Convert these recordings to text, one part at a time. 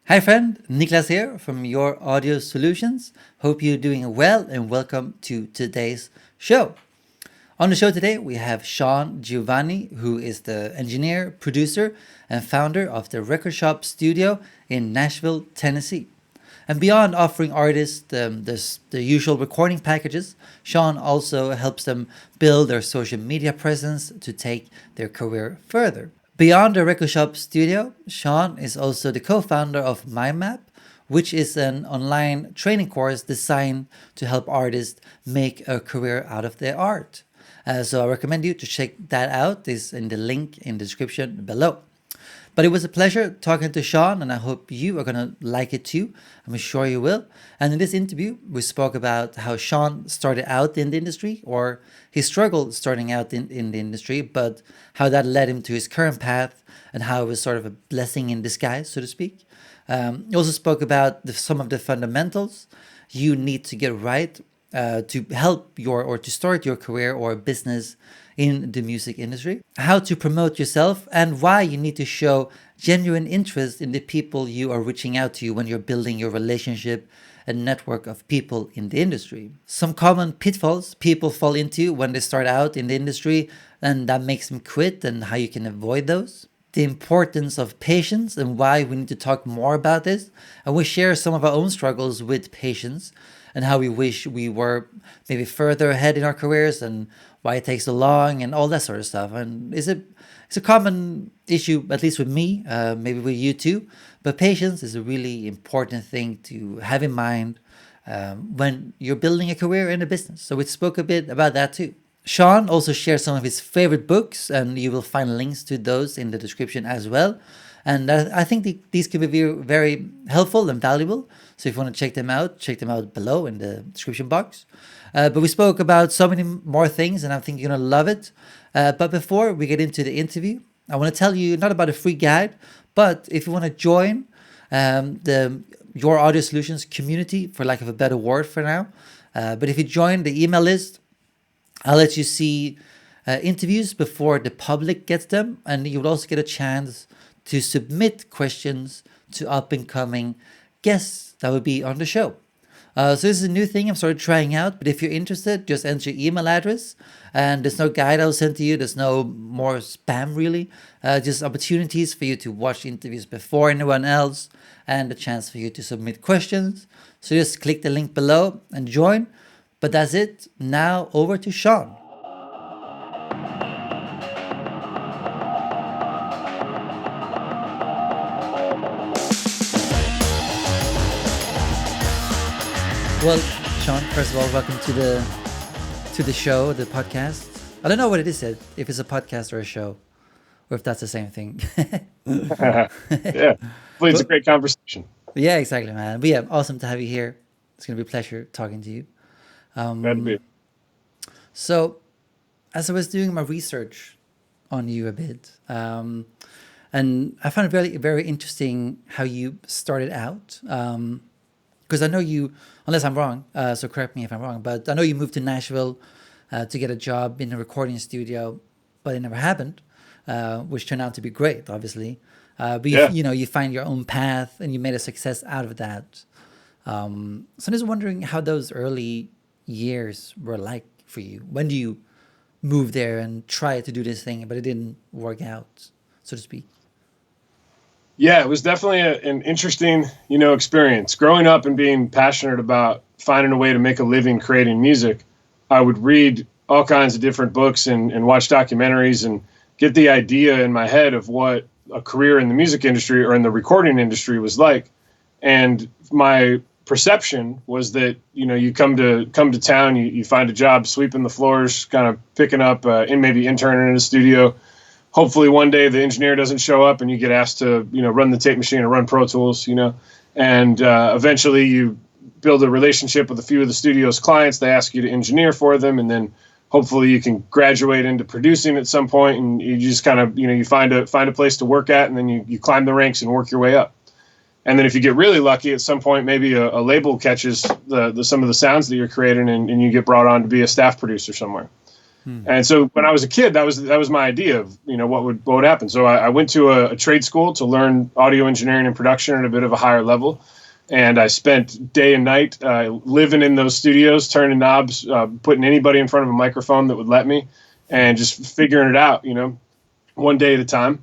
Hi, friend. Niklas here from Your Audio Solutions. Hope you're doing well and welcome to today's show. On the show today, we have Sean Giovanni, who is the engineer, producer, and founder of the Record Shop Studio in Nashville, Tennessee. And beyond offering artists the usual recording packages, Sean also helps them build their social media presence to take their career further. Beyond the Record Shop Studio, Sean is also the co-founder of MindMap, which is an online training course designed to help artists make a career out of their art. So I recommend you to check that out. It's in the link in the description below. But it was a pleasure talking to Sean, and I hope you are going to like it too. I'm sure you will. And in this interview, we spoke about how Sean started out in the industry, or he struggled starting out in the industry, but how that led him to his current path and how it was sort of a blessing in disguise, so to speak. He also spoke about some of the fundamentals you need to get right to help or to start your career or business in the music industry, how to promote yourself, and why you need to show genuine interest in the people you are reaching out to when you're building your relationship and network of people in the industry. Some common pitfalls people fall into when they start out in the industry and that makes them quit, and how you can avoid those. The importance of patience and why we need to talk more about this. And we share some of our own struggles with patience and how we wish we were maybe further ahead in our careers and why it takes so long and all that sort of stuff. And it's a common issue, at least with me, maybe with you too. But patience is a really important thing to have in mind when you're building a career in a business. So we spoke a bit about that too. Sean also shares some of his favorite books, and you will find links to those in the description as well. And I think these could be very helpful and valuable. So if you want to check them out below in the description box. But we spoke about so many more things, and I think you're going to love it. But before we get into the interview, I want to tell you not about a free guide, but if you want to join the Your Audio Solutions community, for lack of a better word for now. But if you join the email list, I'll let you see interviews before the public gets them, and you will also get a chance to submit questions to up-and-coming guests that will be on the show. So this is a new thing I'm sort of trying out, but if you're interested, just enter your email address, and there's no guide I'll send to you. There's no more spam, really. Just opportunities for you to watch interviews before anyone else, and a chance for you to submit questions. So just click the link below and join. But that's it. Now over to Sean. Well, Sean, first of all, welcome to the show, the podcast. I don't know what it is, if it's a podcast or a show, or if that's the same thing. Yeah, well, it's a great conversation. Yeah, exactly, man. But yeah, awesome to have you here. It's going to be a pleasure talking to you. Glad to be. So, as I was doing my research on you a bit, and I found it very, very interesting how you started out. Because I know you, unless I'm wrong, so correct me if I'm wrong, but I know you moved to Nashville to get a job in a recording studio, but it never happened, which turned out to be great, obviously. But you find your own path and you made a success out of that. So I'm just wondering how those early years were like for you. When do you move there and try to do this thing, but it didn't work out, so to speak? Yeah, it was definitely an interesting, experience. Growing up and being passionate about finding a way to make a living creating music, I would read all kinds of different books and watch documentaries and get the idea in my head of what a career in the music industry or in the recording industry was like. And my perception was that, you come to town, you find a job sweeping the floors, kind of picking up and maybe interning in a studio. Hopefully one day the engineer doesn't show up and you get asked to, run the tape machine or run Pro Tools, and eventually you build a relationship with a few of the studio's clients. They ask you to engineer for them, and then hopefully you can graduate into producing at some point, and you just kind of, you find a place to work at, and then you climb the ranks and work your way up. And then if you get really lucky, at some point, maybe a label catches some of the sounds that you're creating, and you get brought on to be a staff producer somewhere. And so when I was a kid, that was my idea of, what would happen. So I went to a trade school to learn audio engineering and production at a bit of a higher level. And I spent day and night living in those studios, turning knobs, putting anybody in front of a microphone that would let me, and just figuring it out, one day at a time.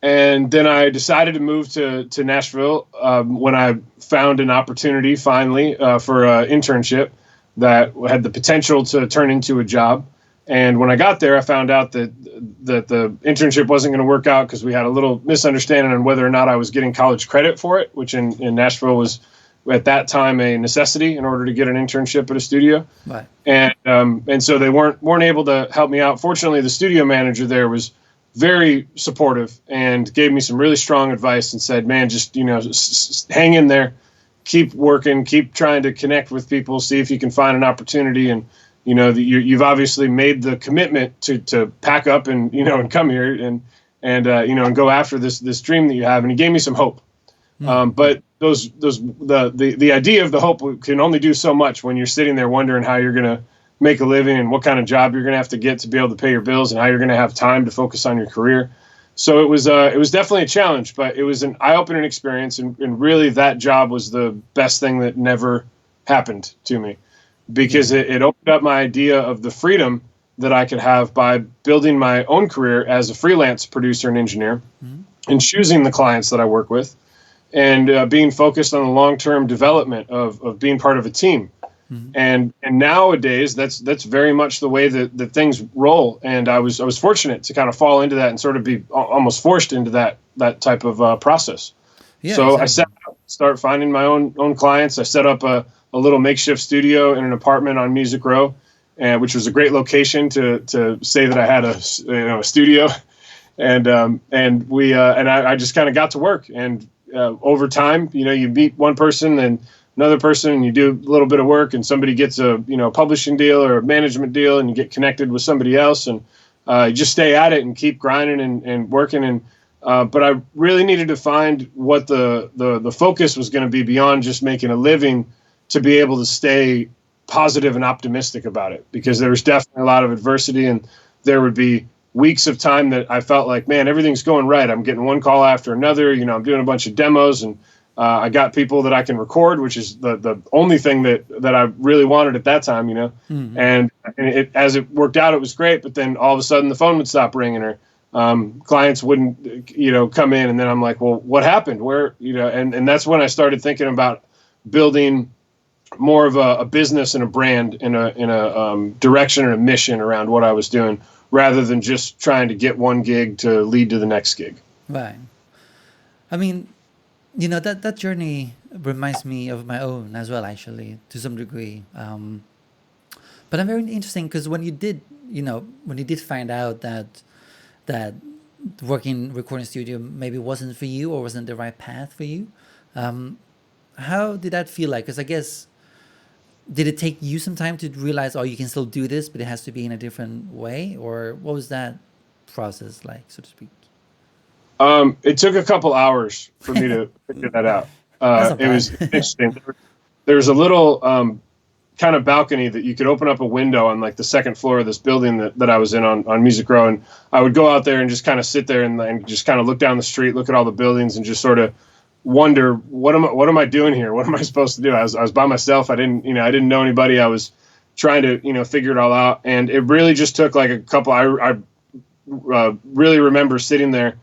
And then I decided to move to Nashville when I found an opportunity finally for an internship that had the potential to turn into a job. And when I got there, I found out that the internship wasn't going to work out because we had a little misunderstanding on whether or not I was getting college credit for it, which in Nashville was at that time a necessity in order to get an internship at a studio. Right. And so they weren't able to help me out. Fortunately, the studio manager there was very supportive and gave me some really strong advice and said, man, just, hang in there, keep working, keep trying to connect with people, see if you can find an opportunity. And, you've obviously made the commitment to pack up and, and come here and go after this dream that you have. And he gave me some hope. But the idea of the hope can only do so much when you're sitting there wondering how you're going to make a living and what kind of job you're going to have to get to be able to pay your bills and how you're going to have time to focus on your career. So it was definitely a challenge, but it was an eye-opening experience. And really that job was the best thing that never happened to me, because it opened up my idea of the freedom that I could have by building my own career as a freelance producer and engineer and choosing the clients that I work with and being focused on the long-term development of being part of a team. And nowadays that's very much the way that things roll. And I was fortunate to kind of fall into that and sort of be almost forced into that type of process. Yeah, so exactly. I set out, start finding my own clients. I set up a little makeshift studio in an apartment on Music Row, which was a great location to say that I had a studio. And I just kind of got to work. And over time, you meet one person and another person, and you do a little bit of work, and somebody gets a publishing deal or a management deal, and you get connected with somebody else, and you just stay at it and keep grinding and working. And but I really needed to find what the focus was going to be beyond just making a living, to be able to stay positive and optimistic about it, because there was definitely a lot of adversity, and there would be weeks of time that I felt like, man, everything's going right. I'm getting one call after another. I'm doing a bunch of demos, and I got people that I can record, which is the only thing that I really wanted at that time, and as it worked out, it was great. But then all of a sudden the phone would stop ringing, or clients wouldn't, come in. And then I'm like, well, what happened? Where, and that's when I started thinking about building more of a business and a brand in a direction and a mission around what I was doing, rather than just trying to get one gig to lead to the next gig. Right. I mean, that journey reminds me of my own as well, actually, to some degree. But I'm very interesting because when you did find out that working recording studio maybe wasn't for you or wasn't the right path for you, how did that feel like? Because I guess, did it take you some time to realize, oh, you can still do this, but it has to be in a different way? Or what was that process like, so to speak? It took a couple hours for me to figure that out. It was interesting. There was a little kind of balcony that you could open up a window on, like the second floor of this building that I was in on Music Row. And I would go out there and just kind of sit there and just kind of look down the street, look at all the buildings, and just sort of wonder, what am I doing here? What am I supposed to do? I was by myself. I didn't know anybody. I was trying to, figure it all out. And it really just took like a couple, I really remember sitting there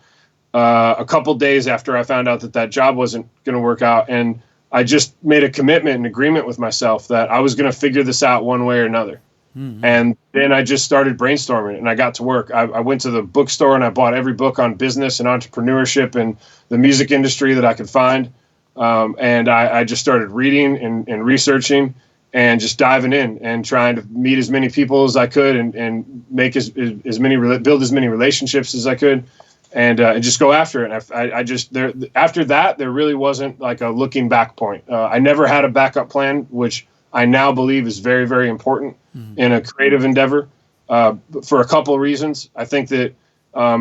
a couple days after I found out that job wasn't going to work out. And I just made a commitment and agreement with myself that I was going to figure this out one way or another. Mm-hmm. And then I just started brainstorming, and I got to work. I went to the bookstore and I bought every book on business and entrepreneurship and the music industry that I could find. And I just started reading and researching and just diving in and trying to meet as many people as I could and make build as many relationships as I could. And just go after it. And after that, there really wasn't like a looking back point. I never had a backup plan, which I now believe is very, very important in a creative endeavor for a couple of reasons. I think that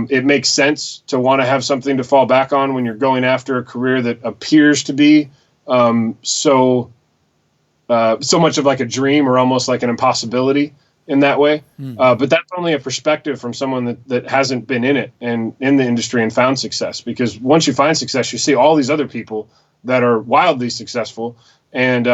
it makes sense to want to have something to fall back on when you're going after a career that appears to be so much of like a dream or almost like an impossibility. in that way. But that's only a perspective from someone that hasn't been in it and in the industry and found success. Because once you find success, you see all these other people that are wildly successful, and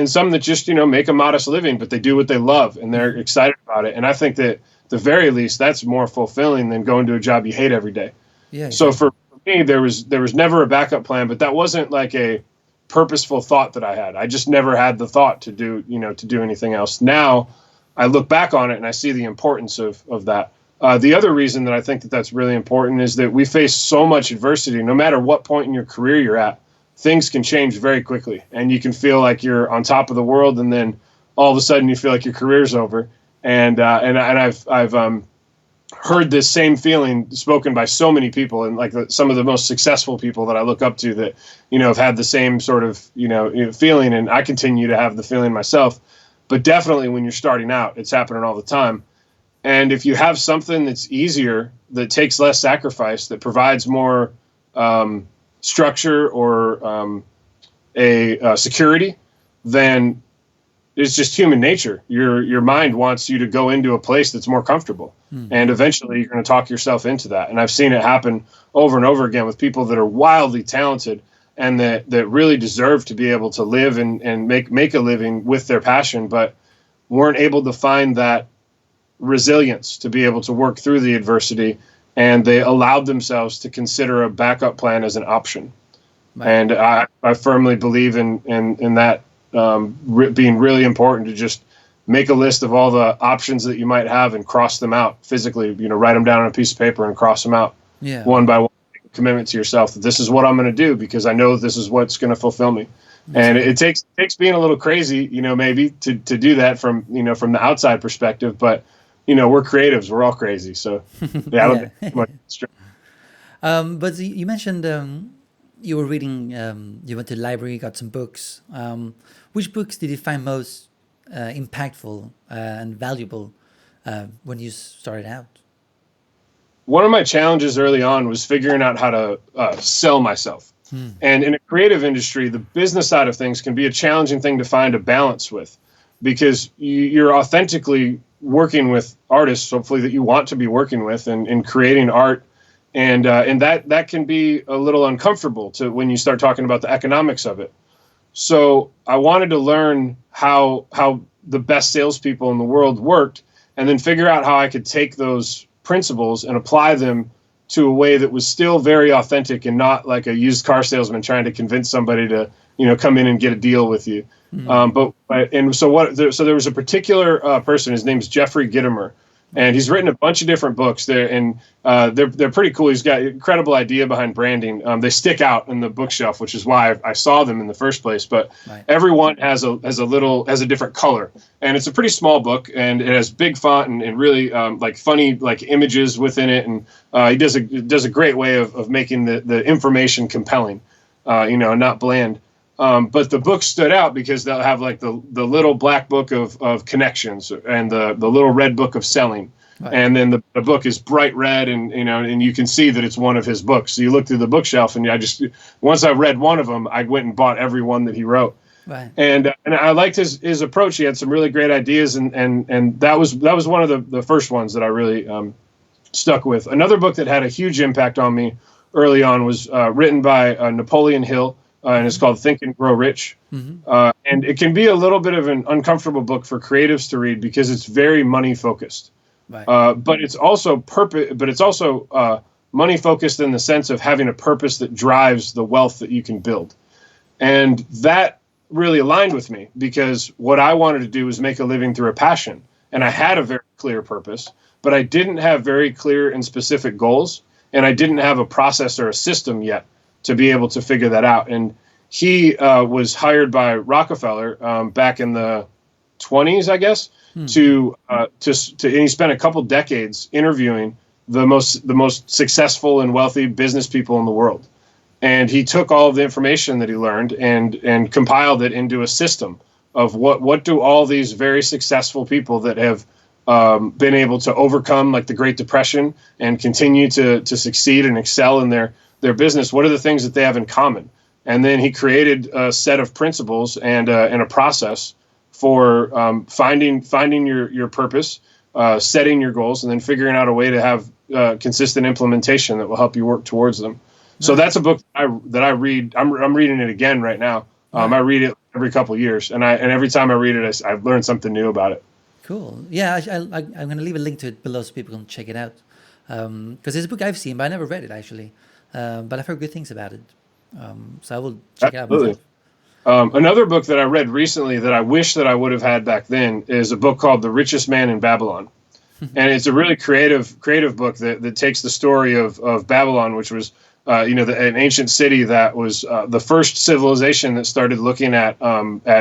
some that just, make a modest living, but they do what they love and they're excited about it. And I think that at the very least, that's more fulfilling than going to a job you hate every day. Yeah. So for me, there was never a backup plan, but that wasn't like a purposeful thought that I had. I just never had the thought to do anything else. Now I look back on it and I see the importance of that. The other reason that I think that that's really important is that we face so much adversity. No matter what point in your career you're at, things can change very quickly, and you can feel like you're on top of the world, and then all of a sudden you feel like your career's over. And I've heard this same feeling spoken by so many people, and like some of the most successful people that I look up to that, have had the same sort of, feeling, and I continue to have the feeling myself. But definitely when you're starting out, it's happening all the time. And if you have something that's easier, that takes less sacrifice, that provides more structure or a security, then it's just human nature. Your mind wants you to go into a place that's more comfortable. And eventually you're going to talk yourself into that. And I've seen it happen over and over again with people that are wildly talented and that really deserve to be able to live and make a living with their passion, but weren't able to find that resilience to be able to work through the adversity. And they allowed themselves to consider a backup plan as an option. Right. And I firmly believe in that being really important, to just make a list of all the options that you might have and cross them out physically, write them down on a piece of paper and cross them out one by one. Commitment to yourself that this is what I'm going to do because I know this is what's going to fulfill me. And it takes being a little crazy, maybe to do that from the outside perspective, but we're creatives. We're all crazy. So yeah, I don't think much. But you mentioned you were reading, you went to the library, got some books. Which books did you find most impactful and valuable when you started out? One of my challenges early on was figuring out how to sell myself. And in a creative industry, the business side of things can be a challenging thing to find a balance with, because you're authentically working with artists, hopefully, that you want to be working with and creating art. And that can be a little uncomfortable to when you start talking about the economics of it. So I wanted to learn how the best salespeople in the world worked, and then figure out how I could take those principles and apply them to a way that was still very authentic and not like a used car salesman trying to convince somebody to, come in and get a deal with you. So there was a particular person, his name's Jeffrey Gitomer, and he's written a bunch of different books there, and they're pretty cool. He's got an incredible idea behind branding. They stick out in the bookshelf, which is why I saw them in the first place. But everyone has a different color, and it's a pretty small book, and it has big font and really like funny like images within it. And he does a great way of making the information compelling, not bland. But the book stood out because they'll have like the little black book of connections and the little red book of selling. Right. And then the book is bright red, and you can see that it's one of his books. So you look through the bookshelf, and once I read one of them, I went and bought every one that he wrote. Right. And I liked his approach. He had some really great ideas, and that was one of the first ones that I really stuck with. Another book that had a huge impact on me early on was written by Napoleon Hill. And it's called Think and Grow Rich. And it can be a little bit of an uncomfortable book for creatives to read because it's very money focused. Right. But it's also money focused in the sense of having a purpose that drives the wealth that you can build. And that really aligned with me because what I wanted to do was make a living through a passion. And I had a very clear purpose, but I didn't have very clear and specific goals. And I didn't have a process or a system yet to be able to figure that out. And he was hired by Rockefeller back in the 1920s, I guess, and he spent a couple decades interviewing the most successful and wealthy business people in the world. And he took all of the information that he learned and compiled it into a system of what do all these very successful people that have been able to overcome like the Great Depression and continue to succeed and excel in their business, what are the things that they have in common? And then he created a set of principles and a process for finding your purpose, setting your goals, and then figuring out a way to have consistent implementation that will help you work towards them. So that's a book that I read. I'm reading it again right now. I read it every couple of years, and every time I read it, I've learned something new about it. Cool. Yeah, I'm going to leave a link to it below so people can check it out. Because it's a book I've seen, but I never read it actually. But I've heard good things about it. So I will check it out Absolutely. myself. Another book that I read recently that I wish that I would have had back then is a book called The Richest Man in Babylon. And it's a really creative book that takes the story of Babylon, which was an ancient city that was the first civilization that started looking at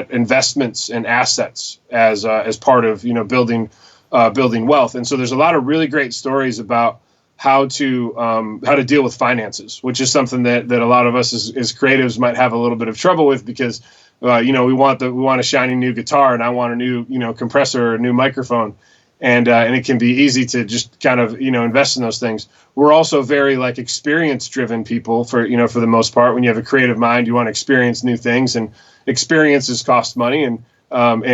investments and assets as part of building wealth. And so there's a lot of really great stories about how to deal with finances, which is something that a lot of us as creatives might have a little bit of trouble with, because we want a shiny new guitar, and I want a new compressor or a new microphone. And it can be easy to just kind of invest in those things. We're also very experience driven people for the most part. When you have a creative mind, you want to experience new things, and experiences cost money, and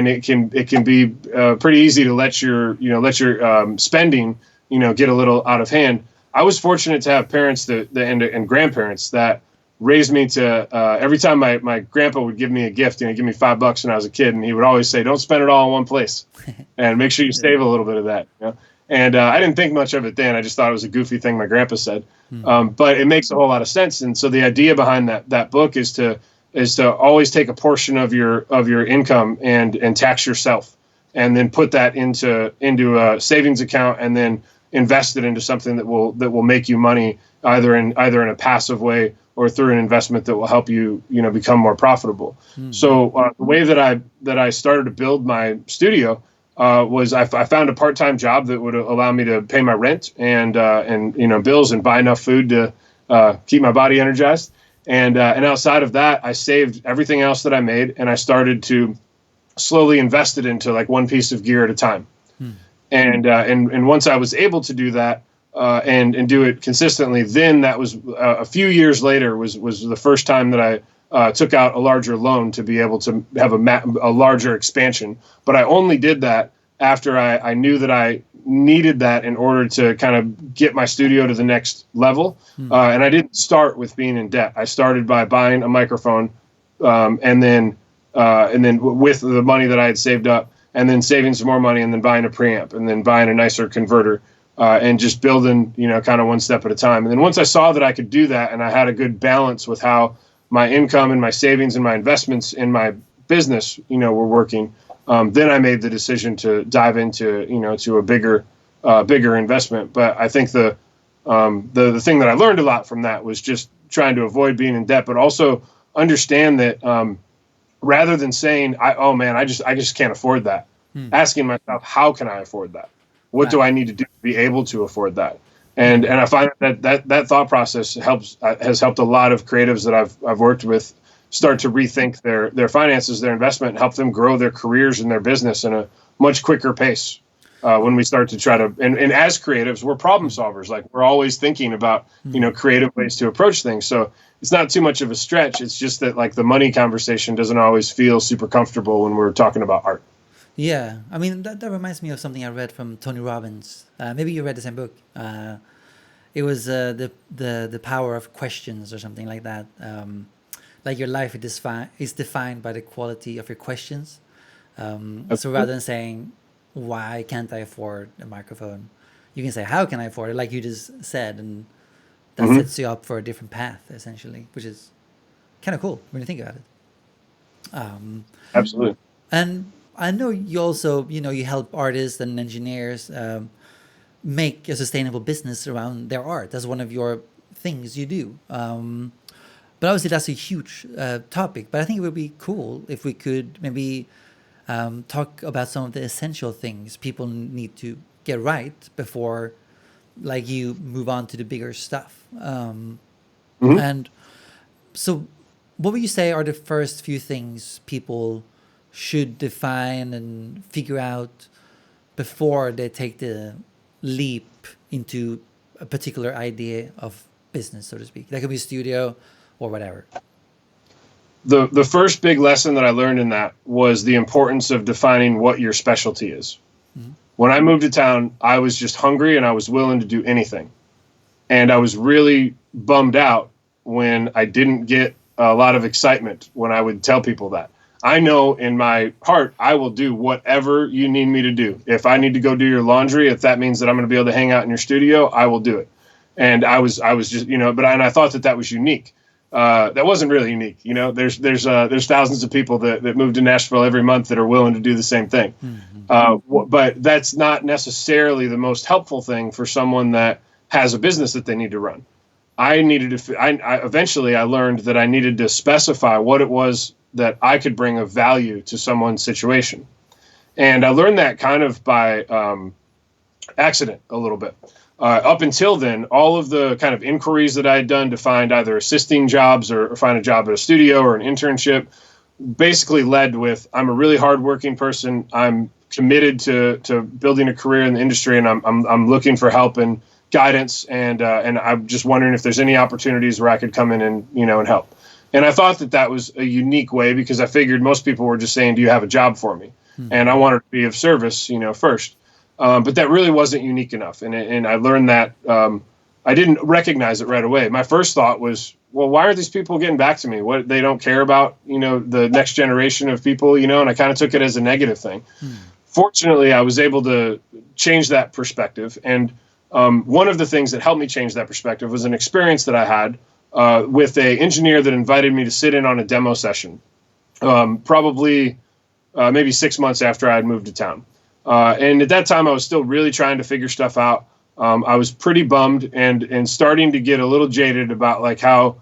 it can be pretty easy to let your spending get a little out of hand. I was fortunate to have parents and grandparents that raised me to every time my grandpa would give me a gift, give me $5 when I was a kid, and he would always say, "Don't spend it all in one place, and make sure you save a little bit of that." And I didn't think much of it then. I just thought it was a goofy thing my grandpa said, but it makes a whole lot of sense. And so the idea behind that book is to always take a portion of your income and tax yourself, and then put that into a savings account, and then invest it into something that will make you money, either in a passive way or through an investment that will help you become more profitable. So the way that I started to build my studio was I found a part-time job that would allow me to pay my rent and bills, and buy enough food to keep my body energized. And outside of that, I saved everything else that I made, and I started to slowly invest it into one piece of gear at a time. And once I was able to do that, and do it consistently, then that was a few years later was the first time that I took out a larger loan to be able to have a larger expansion. But I only did that after I knew that I needed that in order to kind of get my studio to the next level. And I didn't start with being in debt. I started by buying a microphone, and then with the money that I had saved up, and then saving some more money, and then buying a preamp, and then buying a nicer converter. And just building, kind of one step at a time. And then once I saw that I could do that, and I had a good balance with how my income and my savings and my investments in my business, were working, then I made the decision to dive into, to a bigger investment. But I think the thing that I learned a lot from that was just trying to avoid being in debt, but also understand that rather than saying, I just can't afford that, asking myself, how can I afford that? What do I need to do to be able to afford that? And I find that thought process has helped a lot of creatives that I've worked with start to rethink their finances, their investment, and help them grow their careers and their business in a much quicker pace. When we start to try to, and as creatives, we're problem solvers. We're always thinking about creative ways to approach things. So it's not too much of a stretch. It's just that the money conversation doesn't always feel super comfortable when we're talking about art. Yeah, I mean that reminds me of something I read from Tony Robbins. Maybe you read the same book. It was the power of questions or something like that. Your life is defined by the quality of your questions. So rather than saying, "Why can't I afford a microphone?" you can say, "How can I afford it?" Like you just said, and that sets you up for a different path essentially, which is kind of cool when you think about it. Absolutely. And I know you also, you help artists and engineers make a sustainable business around their art. That's one of your things you do. But obviously that's a huge topic. But I think it would be cool if we could maybe talk about some of the essential things people need to get right before you move on to the bigger stuff. And so what would you say are the first few things people should define and figure out before they take the leap into a particular idea of business, so to speak? That could be a studio or whatever. The first big lesson that I learned in that was the importance of defining what your specialty is. Mm-hmm. When I moved to town, I was just hungry and I was willing to do anything. And I was really bummed out when I didn't get a lot of excitement when I would tell people that. I know in my heart, I will do whatever you need me to do. If I need to go do your laundry, if that means that I'm going to be able to hang out in your studio, I will do it. And I was just, but I thought that was unique. That wasn't really unique. There's thousands of people that move to Nashville every month that are willing to do the same thing. Mm-hmm. But that's not necessarily the most helpful thing for someone that has a business that they need to run. Eventually I learned that I needed to specify what it was that I could bring of value to someone's situation. And I learned that kind of by accident a little bit. Up until then, all of the kind of inquiries that I had done to find either assisting jobs or find a job at a studio or an internship basically led with, I'm a really hardworking person. I'm committed to building a career in the industry, and I'm looking for help and guidance, and I'm just wondering if there's any opportunities where I could come in and help. And I thought that was a unique way, because I figured most people were just saying, do you have a job for me? Mm-hmm. And I wanted to be of service, first. But that really wasn't unique enough. And I learned that I didn't recognize it right away. My first thought was, well, why are these people getting back to me? What, they don't care about, the next generation of people, and I kind of took it as a negative thing. Hmm. Fortunately, I was able to change that perspective. And one of the things that helped me change that perspective was an experience that I had with an engineer that invited me to sit in on a demo session, probably maybe 6 months after I had moved to town. And at that time, I was still really trying to figure stuff out. I was pretty bummed and starting to get a little jaded about like how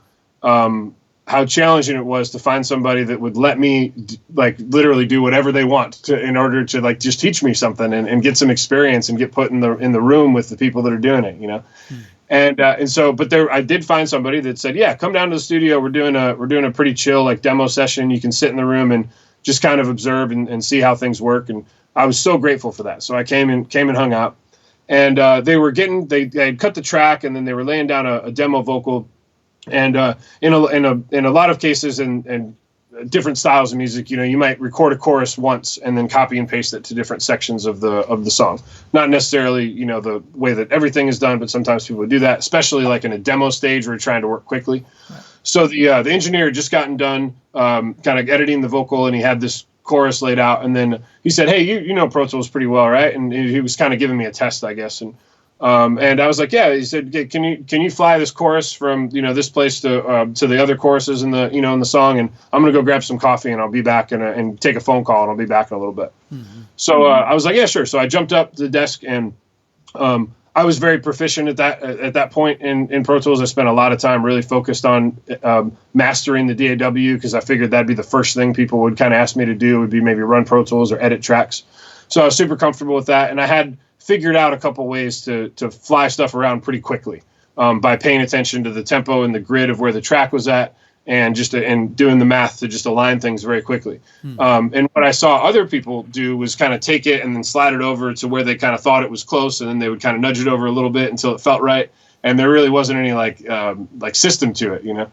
challenging it was to find somebody that would let me literally do whatever they want in order to just teach me something and get some experience and get put in the room with the people that are doing it, Hmm. And so, but I did find somebody that said, yeah, come down to the studio. We're doing a pretty chill demo session. You can sit in the room and just kind of observe and see how things work. And I was so grateful for that. So I came and hung out, and they had cut the track, and then they were laying down a demo vocal, and in a lot of cases and different styles of music, you might record a chorus once and then copy and paste it to different sections of the song. Not necessarily the way that everything is done, but sometimes people would do that, especially like in a demo stage where you're trying to work quickly. Right. So the engineer had just gotten done kind of editing the vocal, and he had this chorus laid out, and then he said, hey, you know Pro Tools pretty well, right? And he was kind of giving me a test, I guess, and I was like, yeah. He said, can you fly this chorus from this place to the other choruses in the in the song, and I'm gonna go grab some coffee and I'll be back and take a phone call and I'll be back in a little bit. Mm-hmm. So I was like, yeah, sure. So I jumped up to the desk, and I was very proficient at that point in Pro Tools. I spent a lot of time really focused on mastering the DAW, because I figured that'd be the first thing people would kind of ask me to do, would be maybe run Pro Tools or edit tracks. So I was super comfortable with that, and I had figured out a couple ways to fly stuff around pretty quickly by paying attention to the tempo and the grid of where the track was at, and doing the math to just align things very quickly. And what I saw other people do was kind of take it and then slide it over to where they kind of thought it was close, and then they would kind of nudge it over a little bit until it felt right. And there really wasn't any like system to it,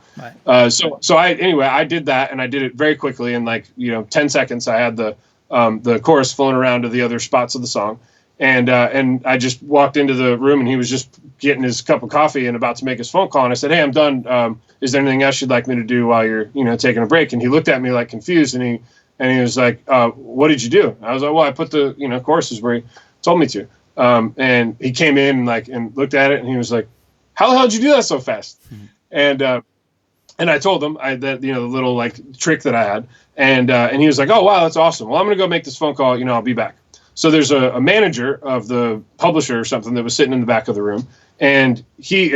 Right. So I did that, and I did it very quickly. In 10 seconds, I had the chorus flowing around to the other spots of the song. And I just walked into the room, and he was just getting his cup of coffee and about to make his phone call. And I said, hey, I'm done. Is there anything else you'd like me to do while you're, taking a break? And he looked at me like confused, and he was like, what did you do? I was like, well, I put the, choruses where he told me to. And he came in and looked at it, and he was like, how the hell did you do that so fast? Mm-hmm. And I told him that the little trick that I had, and he was like, oh, wow, that's awesome. Well, I'm going to go make this phone call. I'll be back. So there's a manager of the publisher or something that was sitting in the back of the room, and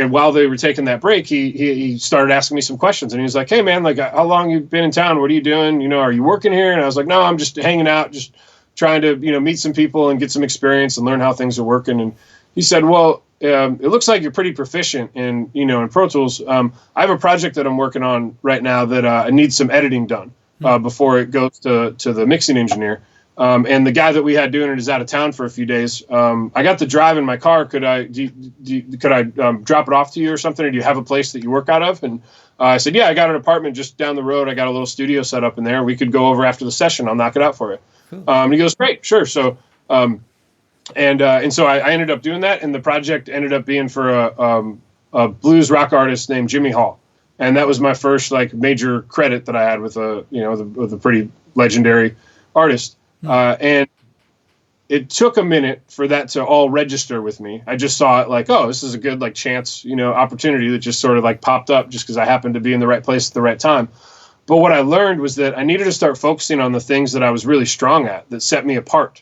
while they were taking that break, he started asking me some questions, and he was like, hey man, how long you been in town? What are you doing? Are you working here? And I was like, no, I'm just hanging out, just trying to, meet some people and get some experience and learn how things are working. And he said, well, it looks like you're pretty proficient in Pro Tools. I have a project that I'm working on right now that I need some editing done before it goes to the mixing engineer. And the guy that we had doing it is out of town for a few days. I got to drive in my car. Could I drop it off to you or something? Or do you have a place that you work out of? And I said, yeah, I got an apartment just down the road. I got a little studio set up in there. We could go over after the session. I'll knock it out for you. Cool. And he goes, great, sure. So, and so I ended up doing that. And the project ended up being for a blues rock artist named Jimmy Hall. And that was my first like major credit that I had with with a pretty legendary artist. And it took a minute for that to all register with me. I just saw it like, oh, this is a good like chance, opportunity that just sort of like popped up just because I happened to be in the right place at the right time. But what I learned was that I needed to start focusing on the things that I was really strong at that set me apart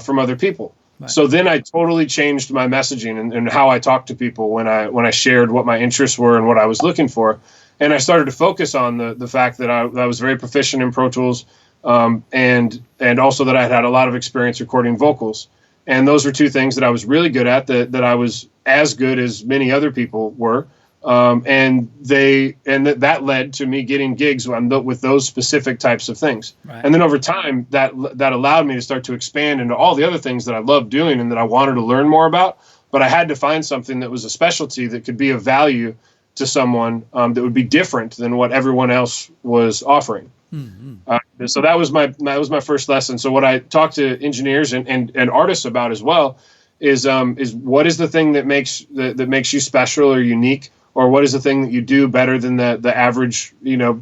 from other people. Right. So then I totally changed my messaging and how I talked to people when I shared what my interests were and what I was looking for. And I started to focus on the fact that I was very proficient in Pro Tools. And also that I had a lot of experience recording vocals. And those were two things that I was really good at, that I was as good as many other people were. And that led to me getting gigs with those specific types of things. Right. And then over time, that allowed me to start to expand into all the other things that I loved doing and that I wanted to learn more about. But I had to find something that was a specialty that could be of value to someone that would be different than what everyone else was offering. Mm-hmm. So that was my first lesson. So what I talk to engineers and artists about as well is what is the thing that makes you special or unique, or what is the thing that you do better than the average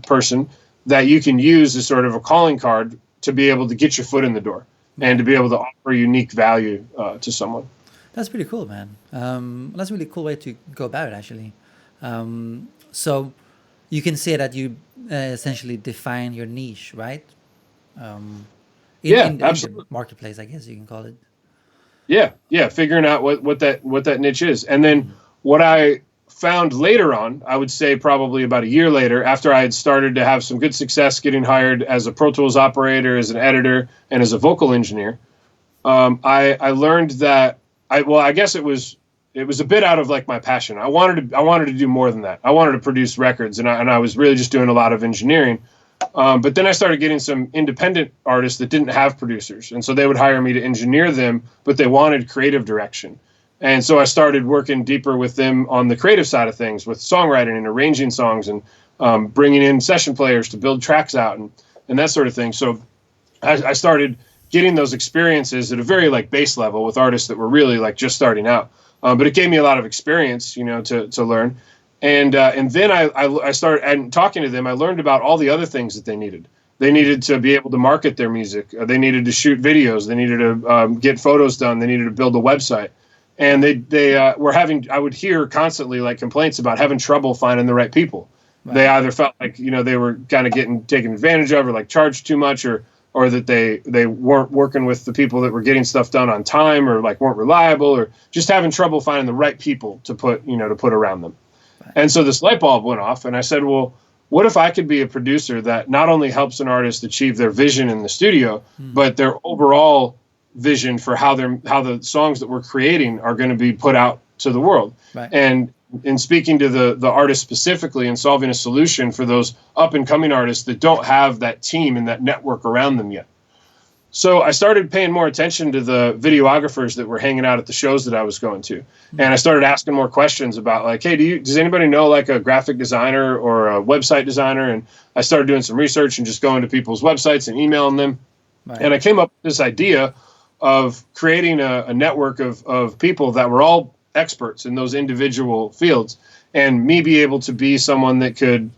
person that you can use as sort of a calling card to be able to get your foot in the door and to be able to offer unique value to someone. That's pretty cool, man. That's a really cool way to go about it, actually. So you can say that you essentially define your niche, right? In the marketplace, I guess you can call it. Yeah, figuring out what that niche is, and then what I found later on, I would say probably about a year later, after I had started to have some good success getting hired as a Pro Tools operator, as an editor, and as a vocal engineer, I learned that I guess it was a bit out of like my passion. I wanted to do more than that. I wanted to produce records, and I was really just doing a lot of engineering. But then I started getting some independent artists that didn't have producers, and so they would hire me to engineer them, but they wanted creative direction. And so I started working deeper with them on the creative side of things, with songwriting and arranging songs, and bringing in session players to build tracks out and that sort of thing. So I started getting those experiences at a very like base level with artists that were really like just starting out. But it gave me a lot of experience, to learn. And then I started talking to them. I learned about all the other things that they needed. They needed to be able to market their music. They needed to shoot videos. They needed to get photos done. They needed to build a website. And they were I would hear constantly like complaints about having trouble finding the right people. Right. They either felt like, they were kind of getting taken advantage of or like charged too much or that they weren't working with the people that were getting stuff done on time or like weren't reliable or just having trouble finding the right people to put around them. Right. And so this light bulb went off and I said, well, what if I could be a producer that not only helps an artist achieve their vision in the studio, but their overall vision for how the songs that we're creating are going to be put out to the world. Right. And in speaking to the artists specifically and solving a solution for those up and coming artists that don't have that team and that network around them yet. So I started paying more attention to the videographers that were hanging out at the shows that I was going to. And I started asking more questions about like, hey, does anybody know like a graphic designer or a website designer? And I started doing some research and just going to people's websites and emailing them. Right. And I came up with this idea of creating a network of people that were all experts in those individual fields, and me be able to be someone that could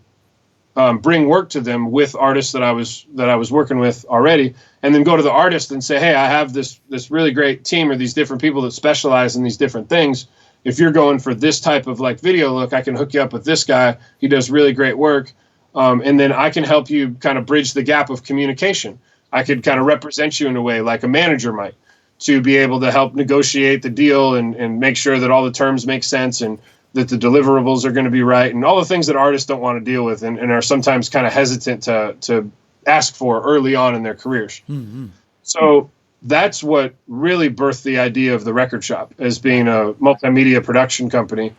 bring work to them with artists that I was working with already, and then go to the artist and say, hey, I have this really great team or these different people that specialize in these different things. If you're going for this type of like video look, I can hook you up with this guy. He does really great work. And then I can help you kind of bridge the gap of communication. I could kind of represent you in a way like a manager might, to be able to help negotiate the deal and make sure that all the terms make sense and that the deliverables are going to be right and all the things that artists don't want to deal with and are sometimes kind of hesitant to ask for early on in their careers. Mm-hmm. So that's what really birthed the idea of the Record Shop as being a multimedia production company.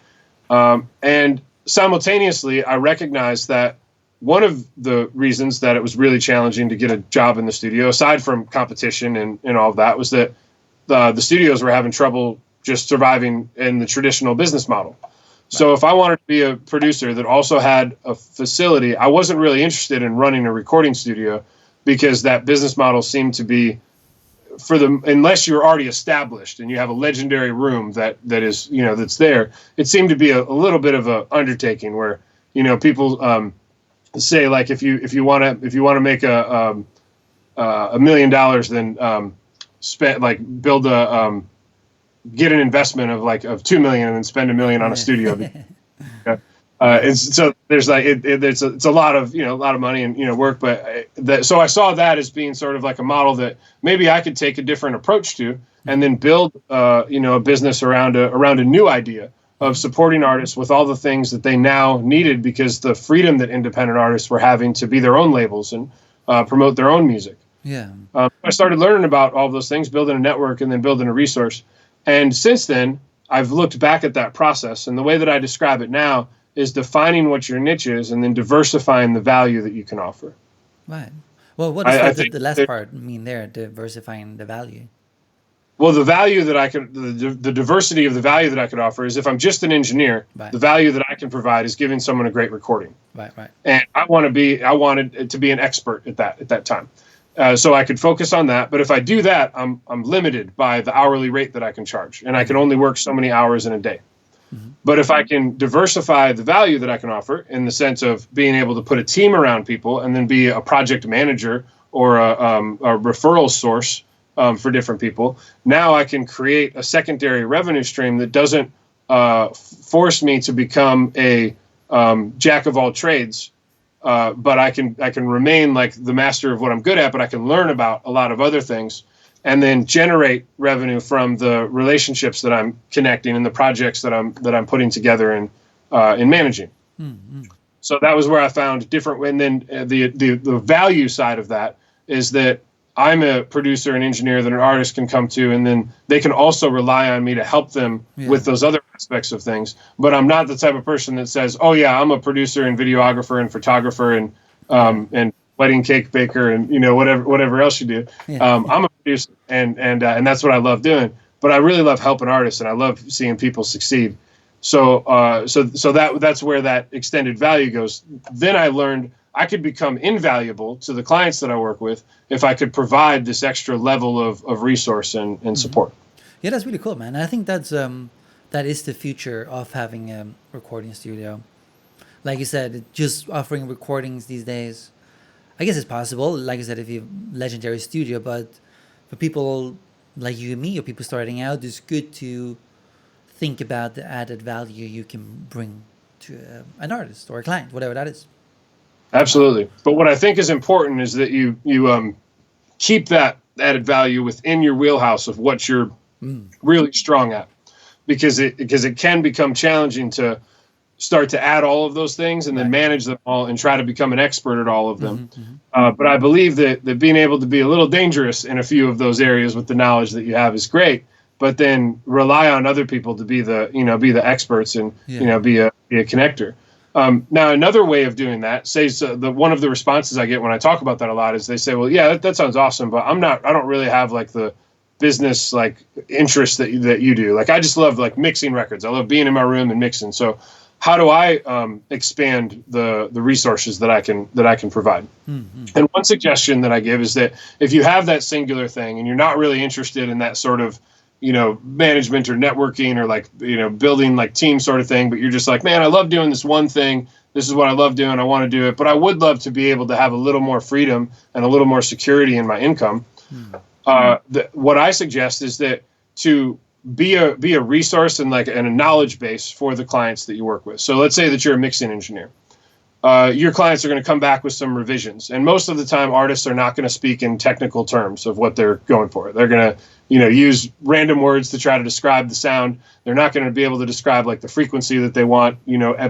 And simultaneously, I recognized that one of the reasons that it was really challenging to get a job in the studio, aside from competition and all of that, was that the studios were having trouble just surviving in the traditional business model. So if I wanted to be a producer that also had a facility, I wasn't really interested in running a recording studio, because that business model seemed to be unless you're already established and you have a legendary room that is, that's there, it seemed to be a little bit of a undertaking where, people say, like, if you want to make $1 million, then build get an investment of 2 million and then spend $1 million on a studio. And so there's it's a lot of money and work, but so I saw that as being sort of like a model that maybe I could take a different approach to, and then build a business around a new idea of supporting artists with all the things that they now needed, because the freedom that independent artists were having to be their own labels and promote their own music. Yeah. I started learning about all those things, building a network, and then building a resource. And since then, I've looked back at that process, and the way that I describe it now is defining what your niche is and then diversifying the value that you can offer. Right. Well, what does the last part mean there, diversifying the value? Well, the value that the diversity of the value that I could offer is, if I'm just an engineer, right, the value that I can provide is giving someone a great recording. Right. And I wanted to be an expert at that time. So I could focus on that. But if I do that, I'm limited by the hourly rate that I can charge, and I can only work so many hours in a day. Mm-hmm. But if I can diversify the value that I can offer, in the sense of being able to put a team around people and then be a project manager or a referral source for different people, now I can create a secondary revenue stream that doesn't force me to become a jack of all trades. But I can remain like the master of what I'm good at, but I can learn about a lot of other things, and then generate revenue from the relationships that I'm connecting and the projects that I'm putting together and in managing. Mm-hmm. So that was where I found different. And then the value side of that is that I'm a producer and engineer that an artist can come to, and then they can also rely on me to help them with those other aspects of things. But I'm not the type of person that says, "Oh yeah, I'm a producer and videographer and photographer and wedding cake baker and whatever else you do." Yeah. I'm a producer, and that's what I love doing. But I really love helping artists, and I love seeing people succeed. So that's where that extended value goes. Then I learned I could become invaluable to the clients that I work with if I could provide this extra level of resource and support. Yeah, that's really cool, man. I think that is the future of having a recording studio. Like you said, just offering recordings these days, I guess it's possible. Like you said, if you have a legendary studio, but for people like you and me, or people starting out, it's good to think about the added value you can bring to an artist or a client, whatever that is. Absolutely. But what I think is important is that you keep that added value within your wheelhouse of what you're really strong at, because it can become challenging to start to add all of those things and then manage them all and try to become an expert at all of them. Mm-hmm. But I believe that being able to be a little dangerous in a few of those areas with the knowledge that you have is great, but then rely on other people to be the experts and be a connector. Now, another way of doing that, one of the responses I get when I talk about that a lot is they say, "Well, yeah, that sounds awesome, but I don't really have like the business like interest that you do. Like, I just love like mixing records. I love being in my room and mixing. So how do I expand the resources that I can provide?" Mm-hmm. And one suggestion that I give is that if you have that singular thing and you're not really interested in that sort of management or networking or like, building like team sort of thing, but you're just like, "Man, I love doing this one thing. This is what I love doing. I want to do it, but I would love to be able to have a little more freedom and a little more security in my income." What I suggest is that to be a resource and a knowledge base for the clients that you work with. So let's say that you're a mixing engineer. Your clients are going to come back with some revisions, and most of the time artists are not going to speak in technical terms of what they're going for. They're going to use random words to try to describe the sound. They're not going to be able to describe like the frequency that they want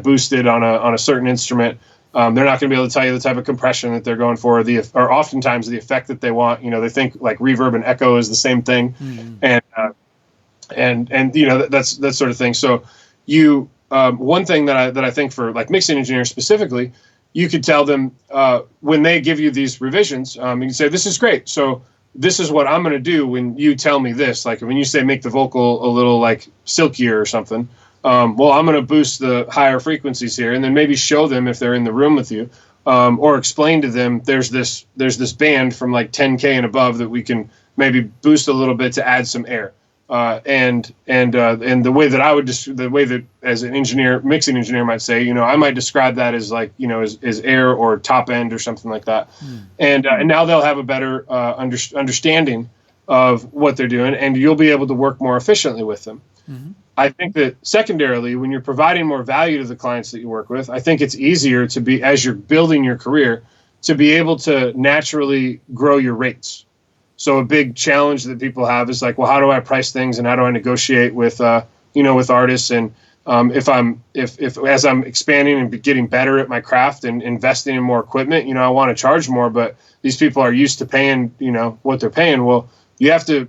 boosted on a certain instrument. They're not going to be able to tell you the type of compression that they're going for, or oftentimes the effect that they want. They think like reverb and echo is the same thing. Mm-hmm. and that's that sort of thing. So one thing that I think for like mixing engineers specifically you could tell them when they give you these revisions, you can say, this is great. So this is what I'm going to do when you tell me this. Like when you say make the vocal a little like silkier or something, well, I'm going to boost the higher frequencies here, and then maybe show them if they're in the room with you, or explain to them there's this band from like 10K and above that we can maybe boost a little bit to add some air. And the way that I would the way that as an engineer, mixing engineer might say, I might describe that as like, as air or top end or something like that. And now they'll have a better understanding of what they're doing, and you'll be able to work more efficiently with them. I think that secondarily, when you're providing more value to the clients that you work with, I think it's easier to be, as you're building your career, to be able to naturally grow your rates. So a big challenge that people have is like, well, how do I price things, and how do I negotiate with, with artists? And if as I'm expanding and getting better at my craft and investing in more equipment, I want to charge more, but these people are used to paying, what they're paying. Well, you have to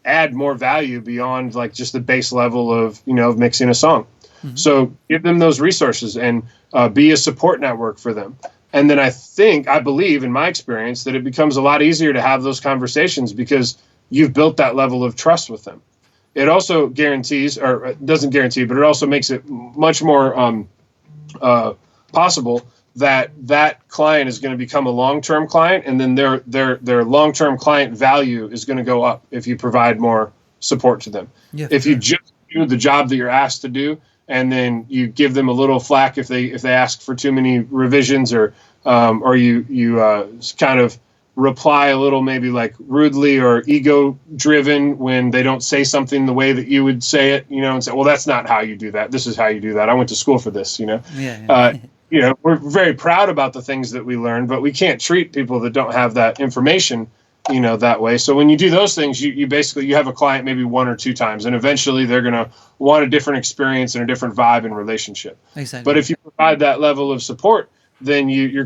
add more value beyond like just the base level of, of mixing a song. So give them those resources and be a support network for them. And then I believe in my experience that it becomes a lot easier to have those conversations because you've built that level of trust with them. It also guarantees, or doesn't guarantee, but it also makes it much more possible that client is going to become a long-term client, and then their long-term client value is going to go up if you provide more support to them. Yeah, if you just do the job that you're asked to do, and then you give them a little flack if they ask for too many revisions, or you kind of reply a little maybe like rudely or ego driven when they don't say something the way that you would say it, and say, well, that's not how you do that. This is how you do that. I went to school for this, we're very proud about the things that we learn, but we can't treat people that don't have that information, that way. So when you do those things, you basically, you have a client maybe one or two times, and eventually they're going to want a different experience and a different vibe and relationship. Exactly. But if you provide that level of support, then you're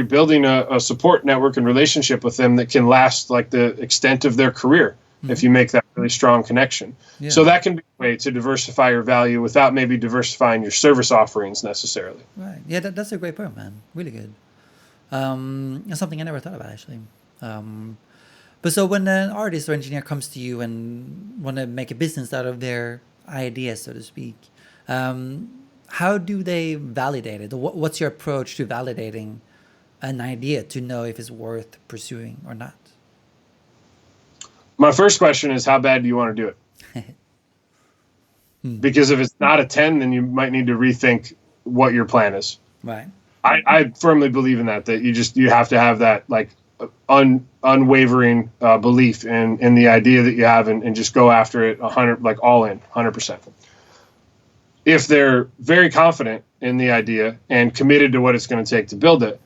building a support network and relationship with them that can last like the extent of their career. If you make that really strong connection. Yeah. So that can be a way to diversify your value without maybe diversifying your service offerings necessarily. Right. Yeah, that's a great point, man. Really good. That's something I never thought about, actually. But so when an artist or engineer comes to you and want to make a business out of their idea, so to speak, how do they validate it? What's your approach to validating an idea to know if it's worth pursuing or not? My first question is, how bad do you want to do it? Because if it's not a 10, then you might need to rethink what your plan is. Right. I firmly believe in that you have to have that like unwavering belief in the idea that you have and just go after it 100, like all in 100%. If they're very confident in the idea and committed to what it's going to take to build it,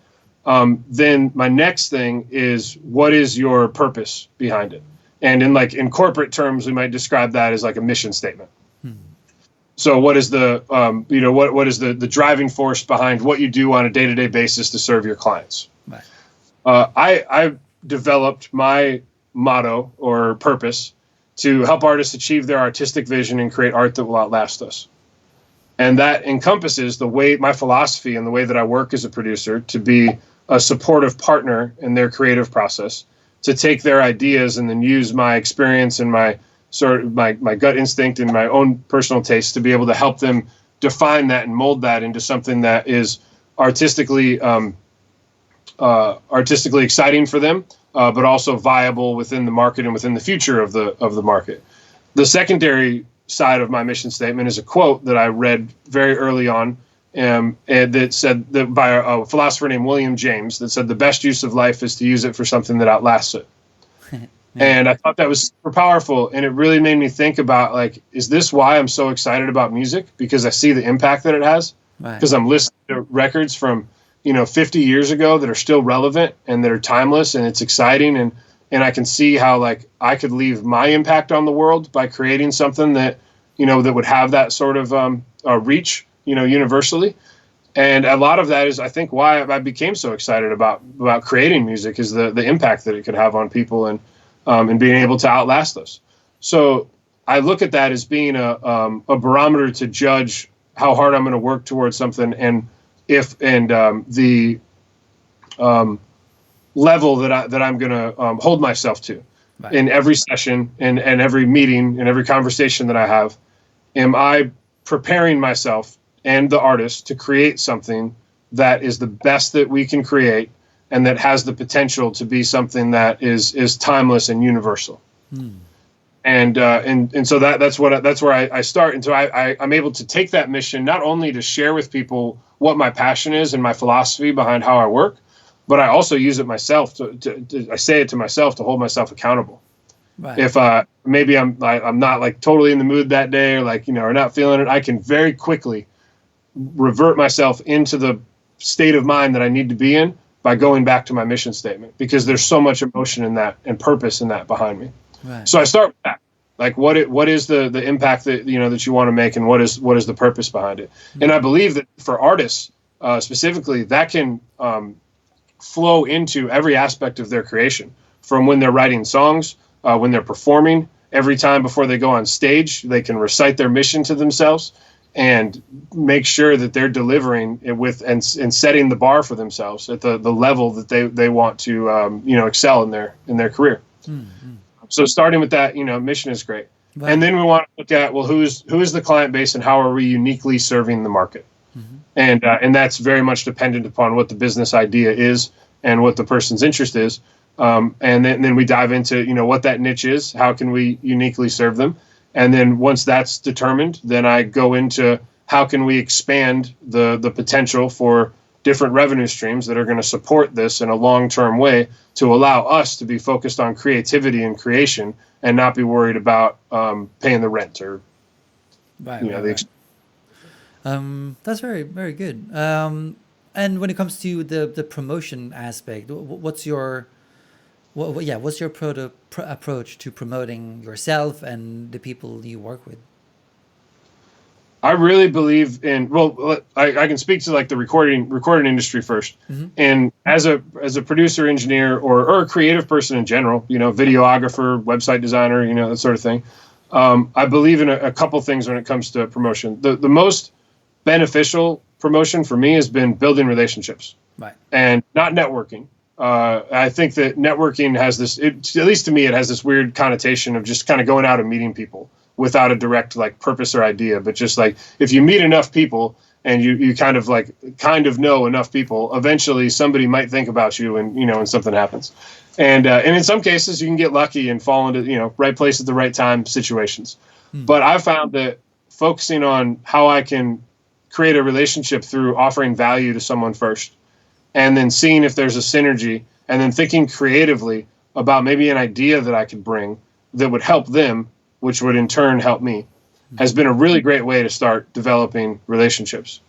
then my next thing is, what is your purpose behind it? And in corporate terms, we might describe that as like a mission statement. So what is the what is the driving force behind what you do on a day-to-day basis to serve your clients? Right. I developed my motto or purpose to help artists achieve their artistic vision and create art that will outlast us. And that encompasses my philosophy and the way that I work as a producer to be a supportive partner in their creative process, to take their ideas and then use my experience and my gut instinct and my own personal taste to be able to help them define that and mold that into something that is artistically exciting for them, but also viable within the market and within the future of the market. The secondary side of my mission statement is a quote that I read very early on, and that said that by a philosopher named William James, that said the best use of life is to use it for something that outlasts it. And I thought that was super powerful, and it really made me think about, like, is this why I'm so excited about music? Because I see the impact that it has. Because I'm listening to records from 50 years ago that are still relevant and that are timeless, and it's exciting, and I can see how like I could leave my impact on the world by creating something that that would have that sort of reach universally. And a lot of that is, I think, why I became so excited about creating music, is the impact that it could have on people and being able to outlast us. So I look at that as being a barometer to judge how hard I'm going to work towards something, and the level that I'm going to hold myself to in every session and every meeting and every conversation that I have. Am I preparing myself and the artist to create something that is the best that we can create and that has the potential to be something that is timeless and universal? And so that's where I start. And so I'm able to take that mission, not only to share with people what my passion is and my philosophy behind how I work, but I also use it myself I say it to myself to hold myself accountable. Right. If maybe I'm not like totally in the mood that day, or like, or not feeling it, I can very quickly revert myself into the state of mind that I need to be in by going back to my mission statement, because there's so much emotion in that and purpose in that behind me. Right. So I start with that. Like what is the impact that that you want to make, and what is the purpose behind it? Mm-hmm. And I believe that for artists specifically, that can flow into every aspect of their creation, from when they're writing songs, when they're performing. Every time before they go on stage, they can recite their mission to themselves and make sure that they're delivering it with and setting the bar for themselves at the level that they want to excel in their career. Mm-hmm. So starting with that, mission is great. Right. And then we want to look at, well, who is the client base and how are we uniquely serving the market? Mm-hmm. And that's very much dependent upon what the business idea is and what the person's interest is. And then we dive into, what that niche is, how can we uniquely serve them? And then once that's determined, then I go into how can we expand the potential for different revenue streams that are going to support this in a long-term way to allow us to be focused on creativity and creation and not be worried about paying the rent or That's very, very good. And when it comes to the promotion aspect, what's your approach to promoting yourself and the people you work with? I really believe in, I can speak to like the recording industry first. Mm-hmm. And as a producer, engineer, or a creative person in general, videographer, website designer, that sort of thing. I believe in a couple things when it comes to promotion. The most beneficial promotion for me has been building relationships, right, and not networking. I think that networking has this, at least to me, it has this weird connotation of just kind of going out and meeting people without a direct like purpose or idea. But just like if you meet enough people and you kind of know enough people, eventually somebody might think about you and something happens. And in some cases you can get lucky and fall into, right place at the right time situations. But I've found that focusing on how I can create a relationship through offering value to someone first, and then seeing if there's a synergy, and then thinking creatively about maybe an idea that I could bring that would help them, which would in turn help me, has been a really great way to start developing relationships.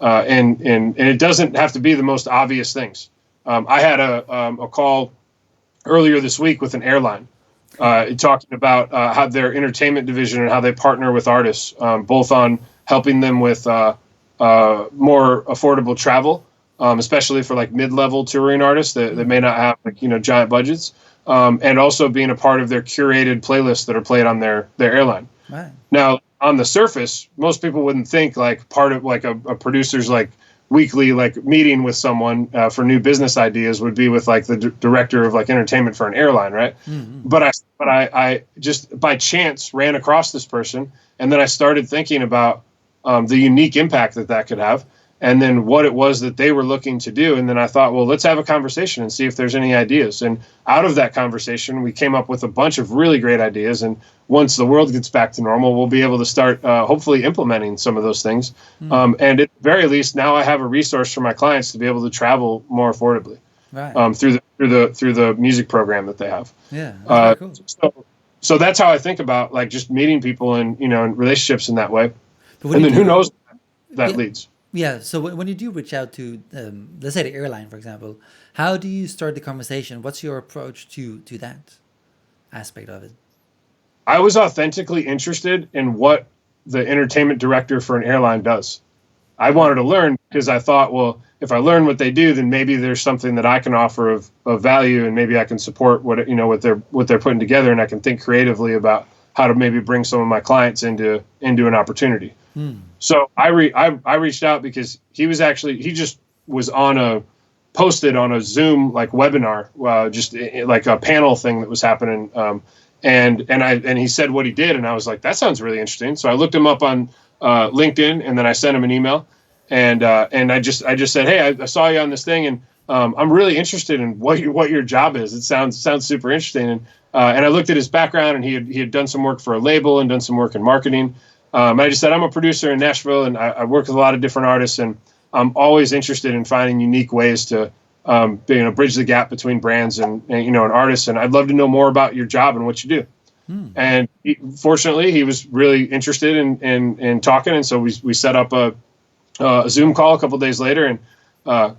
And it doesn't have to be the most obvious things. I had a call earlier this week with an airline talking about how their entertainment division and how they partner with artists, both on helping them with more affordable travel, especially for like mid-level touring artists that may not have giant budgets, and also being a part of their curated playlists that are played on their airline. Right. Now, on the surface, most people wouldn't think like part of like a producer's like weekly like meeting with someone for new business ideas would be with like the director of like entertainment for an airline, right? Mm-hmm. But I just by chance ran across this person, and then I started thinking about the unique impact that could have, and then what it was that they were looking to do. And then I thought, well, let's have a conversation and see if there's any ideas. And out of that conversation, we came up with a bunch of really great ideas. And once the world gets back to normal, we'll be able to start hopefully implementing some of those things. Mm. And at the very least, now I have a resource for my clients to be able to travel more affordably, right, through the music program that they have. Yeah, that's very cool. So that's how I think about like just meeting people and and relationships in that way. And then who knows that leads. Yeah. So when you do reach out to, let's say the airline, for example, how do you start the conversation? What's your approach to that aspect of it? I was authentically interested in what the entertainment director for an airline does. I wanted to learn because I thought, well, if I learn what they do, then maybe there's something that I can offer of value, and maybe I can support what they're putting together, and I can think creatively about how to maybe bring some of my clients into an opportunity. So I reached out because he just was posted on a Zoom like webinar, just like a panel thing that was happening. And he said what he did, and I was like, that sounds really interesting. So I looked him up on LinkedIn, and then I sent him an email, and I just said, hey, I saw you on this thing, and I'm really interested in what your job is. It sounds super interesting. And I looked at his background, and he had done some work for a label and done some work in marketing. I just said, I'm a producer in Nashville, and I work with a lot of different artists, and I'm always interested in finding unique ways to bridge the gap between brands and an artist. And I'd love to know more about your job and what you do. And fortunately, he was really interested in talking, and so we set up a Zoom call a couple of days later, and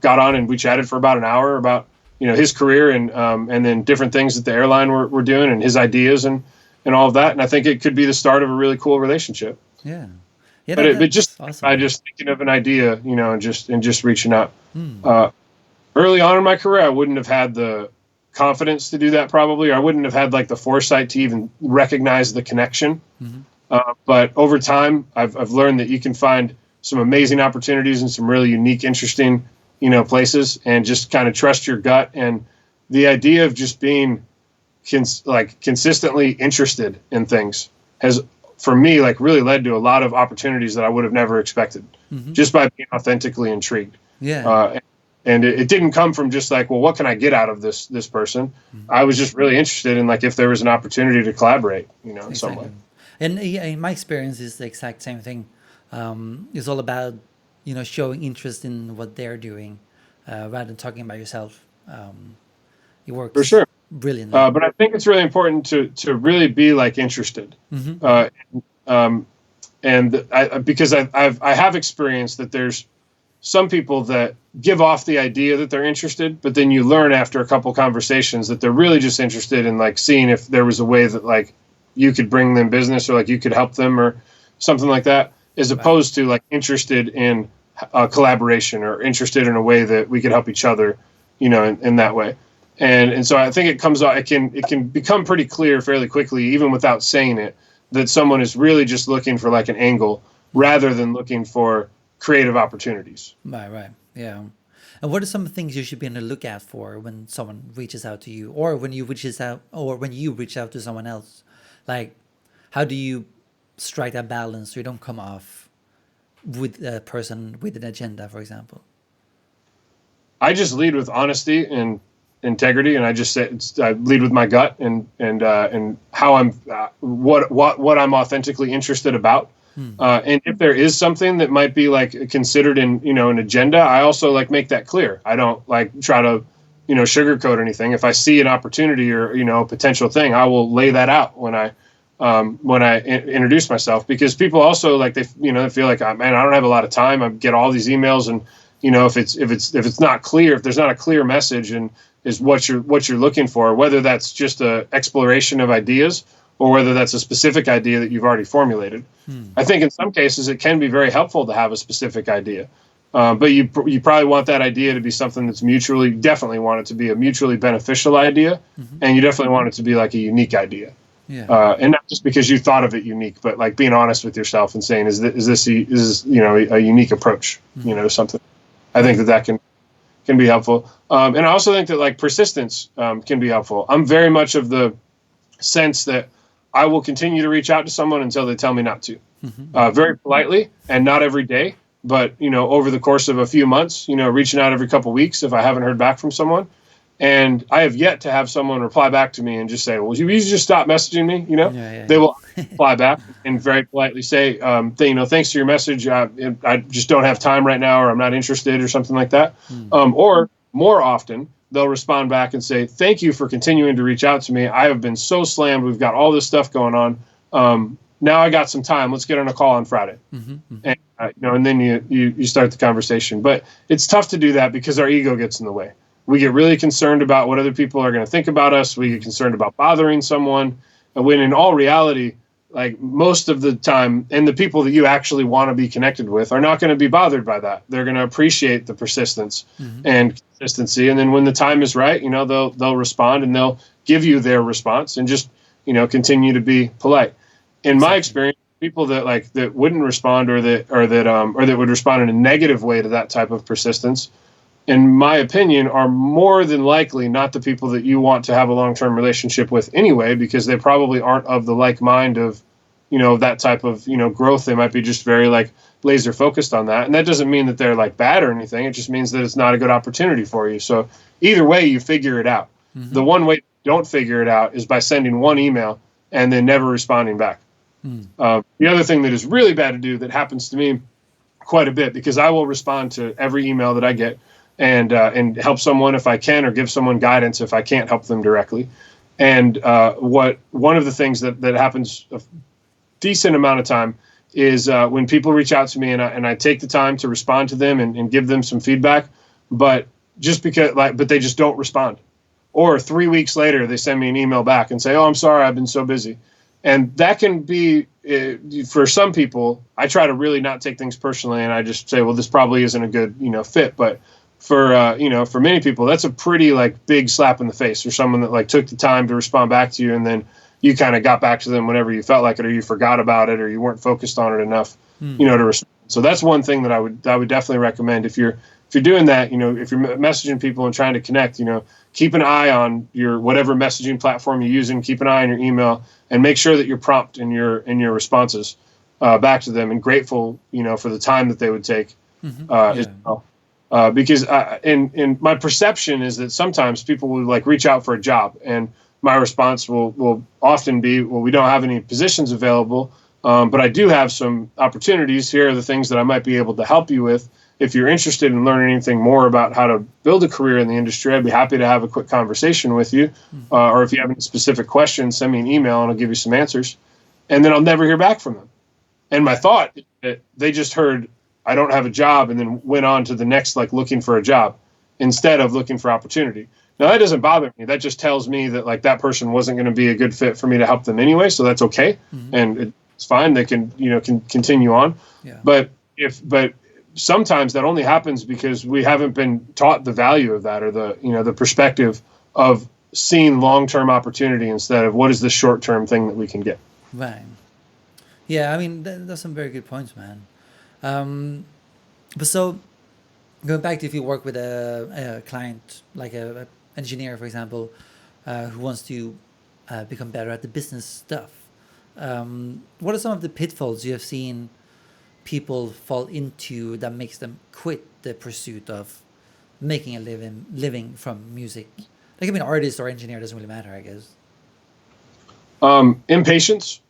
got on, and we chatted for about an hour about his career and then different things that the airline were doing and his ideas and all of that. And I think it could be the start of a really cool relationship. Yeah. But just awesome. I just thinking of an idea, and just reaching out. Early on in my career, I wouldn't have had the confidence to do that. Probably, or I wouldn't have had like the foresight to even recognize the connection. But over time, I've learned that you can find some amazing opportunities and some really unique, interesting, places, and just kind of trust your gut. And the idea of just being consistently interested in things has, for me, like really led to a lot of opportunities that I would have never expected, just by being authentically intrigued. Yeah. And it didn't come from just like, well, what can I get out of this person? I was just really interested in like if there was an opportunity to collaborate, in some way. And in my experience, is the exact same thing. It's all about showing interest in what they're doing, rather than talking about yourself. It works for sure brilliantly. But I think it's really important to really be like interested. Because I have experienced that there's some people that give off the idea that they're interested, but then you learn after a couple conversations that they're really just interested in like seeing if there was a way that like you could bring them business or like you could help them or something like that, as opposed to like interested in a collaboration or interested in a way that we could help each other, in that way. And so I think it can become pretty clear fairly quickly, even without saying it, that someone is really just looking for like an angle rather than looking for creative opportunities. Right. Yeah. And what are some things you should be on the lookout for when someone reaches out to you, or when you reach out to someone else? Like, how do you strike that balance so you don't come off with a person with an agenda, for example? I just lead with honesty and integrity, and I just say I lead with my gut and how I'm what I'm authentically interested about. And if there is something that might be like considered in an agenda, I also like make that clear. I don't like try to sugarcoat anything. If I see an opportunity or a potential thing, I will lay that out when I introduce myself, because people also like they feel like, man, I don't have a lot of time. I get all these emails, and if it's not clear, if there's not a clear message and is what you're looking for, whether that's just a exploration of ideas or whether that's a specific idea that you've already formulated. I think in some cases it can be very helpful to have a specific idea, but you probably want that idea to be something that's definitely want it to be a mutually beneficial idea, and you definitely want it to be like a unique idea. Yeah. And not just because you thought of it unique, but like being honest with yourself and saying, is this a unique approach, to something. I think that can be helpful. And I also think that like persistence can be helpful. I'm very much of the sense that I will continue to reach out to someone until they tell me not to, very politely, and not every day, but over the course of a few months, reaching out every couple of weeks if I haven't heard back from someone. And I have yet to have someone reply back to me and just say, well, you just stop messaging me, They will reply back and very politely say, thanks to your message, I just don't have time right now, or I'm not interested, or something like that. Or more often, they'll respond back and say, thank you for continuing to reach out to me. I have been so slammed. We've got all this stuff going on. Now I got some time. Let's get on a call on Friday. And, and then you start the conversation. But it's tough to do that because our ego gets in the way. We get really concerned about what other people are going to think about us. We get concerned about bothering someone. And when in all reality, like most of the time, and the people that you actually want to be connected with are not going to be bothered by that. They're going to appreciate the persistence and consistency. And then when the time is right, they'll respond and they'll give you their response, and just, continue to be polite. In my experience, people that like that wouldn't respond or that would respond in a negative way to that type of persistence, in my opinion, are more than likely not the people that you want to have a long-term relationship with anyway, because they probably aren't of the like mind of, that type of, growth. They might be just very like laser focused on that. And that doesn't mean that they're like bad or anything. It just means that it's not a good opportunity for you. So either way, you figure it out. Mm-hmm. The one way you don't figure it out is by sending one email and then never responding back. The other thing that is really bad to do, that happens to me quite a bit, because I will respond to every email that I get and help someone if I can, or give someone guidance if I can't help them directly. And one of the things that happens a decent amount of time is when people reach out to me and I take the time to respond to them and give them some feedback, but they just don't respond. Or 3 weeks later, they send me an email back and say, "Oh, I'm sorry, I've been so busy." And that can be, for some people, I try to really not take things personally, and I just say, well, this probably isn't a good, fit. But for many people, that's a pretty like big slap in the face, for someone that like took the time to respond back to you, and then you kind of got back to them whenever you felt like it, or you forgot about it, or you weren't focused on it enough, to respond. So that's one thing that I would definitely recommend if you're doing that. If you're messaging people and trying to connect, keep an eye on your whatever messaging platform you're using. Keep an eye on your email, and make sure that you're prompt in your responses back to them, and grateful, for the time that they would take as well. Because in my perception is that sometimes people will like reach out for a job, and my response will often be, well, we don't have any positions available, but I do have some opportunities. Here are the things that I might be able to help you with. If you're interested in learning anything more about how to build a career in the industry, I'd be happy to have a quick conversation with you. Or if you have any specific questions, send me an email and I'll give you some answers. And then I'll never hear back from them. And my thought is that they just heard, I don't have a job, and then went on to the next, like looking for a job instead of looking for opportunity. Now, that doesn't bother me. That just tells me that like that person wasn't going to be a good fit for me to help them anyway. So that's okay. And it's fine. They can continue on. Yeah. But sometimes that only happens because we haven't been taught the value of that, or the perspective of seeing long-term opportunity instead of what is the short-term thing that we can get. Right. Yeah, I mean, that's some very good points, man. But so, going back to if you work with a client, like a engineer, for example, who wants to become better at the business stuff, what are some of the pitfalls you have seen people fall into that makes them quit the pursuit of making a living from music? Like, I mean, artist or engineer doesn't really matter, I guess. Impatience,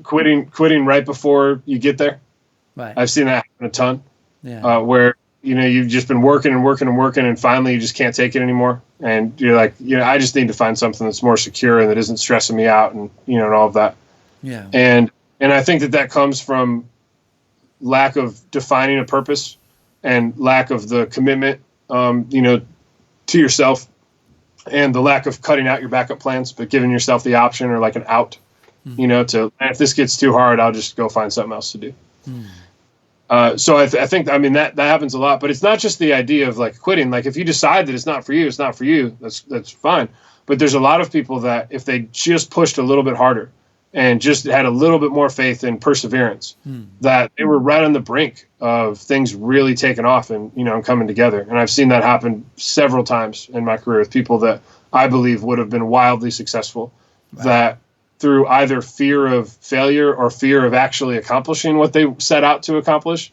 quitting right before you get there. Right. I've seen that happen a ton. Yeah. Where you've just been working and working and working, and finally you just can't take it anymore, and you're like, I just need to find something that's more secure and that isn't stressing me out, and and all of that. Yeah. And I think that comes from lack of defining a purpose and lack of the commitment, to yourself, and the lack of cutting out your backup plans, but giving yourself the option, or like an out, to, if this gets too hard, I'll just go find something else to do. So I think, I mean, that happens a lot, but it's not just the idea of like quitting. Like if you decide that it's not for you, it's not for you. That's fine. But there's a lot of people that if they just pushed a little bit harder and just had a little bit more faith and perseverance, that they were right on the brink of things really taking off and, and coming together. And I've seen that happen several times in my career with people that I believe would have been wildly successful, that through either fear of failure or fear of actually accomplishing what they set out to accomplish,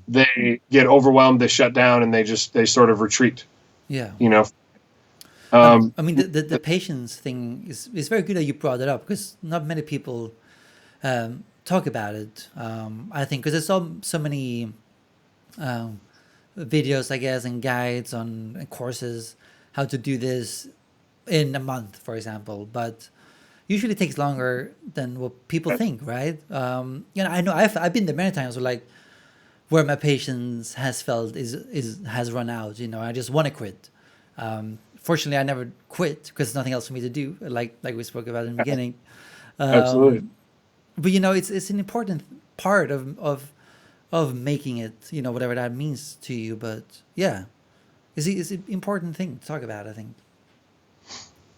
they get overwhelmed, they shut down, and they sort of retreat. Yeah. I mean, the patience thing is very good that you brought it up, because not many people talk about it. I think because there's so many videos, I guess, and guides and courses how to do this in a month, for example, but usually takes longer than what people think, right? I know I've been there many times where my patience has felt has run out. I just want to quit. Fortunately, I never quit because there's nothing else for me to do, like we spoke about in the beginning. Absolutely. But it's an important part of making it, whatever that means to you. But yeah, it's an important thing to talk about, I think.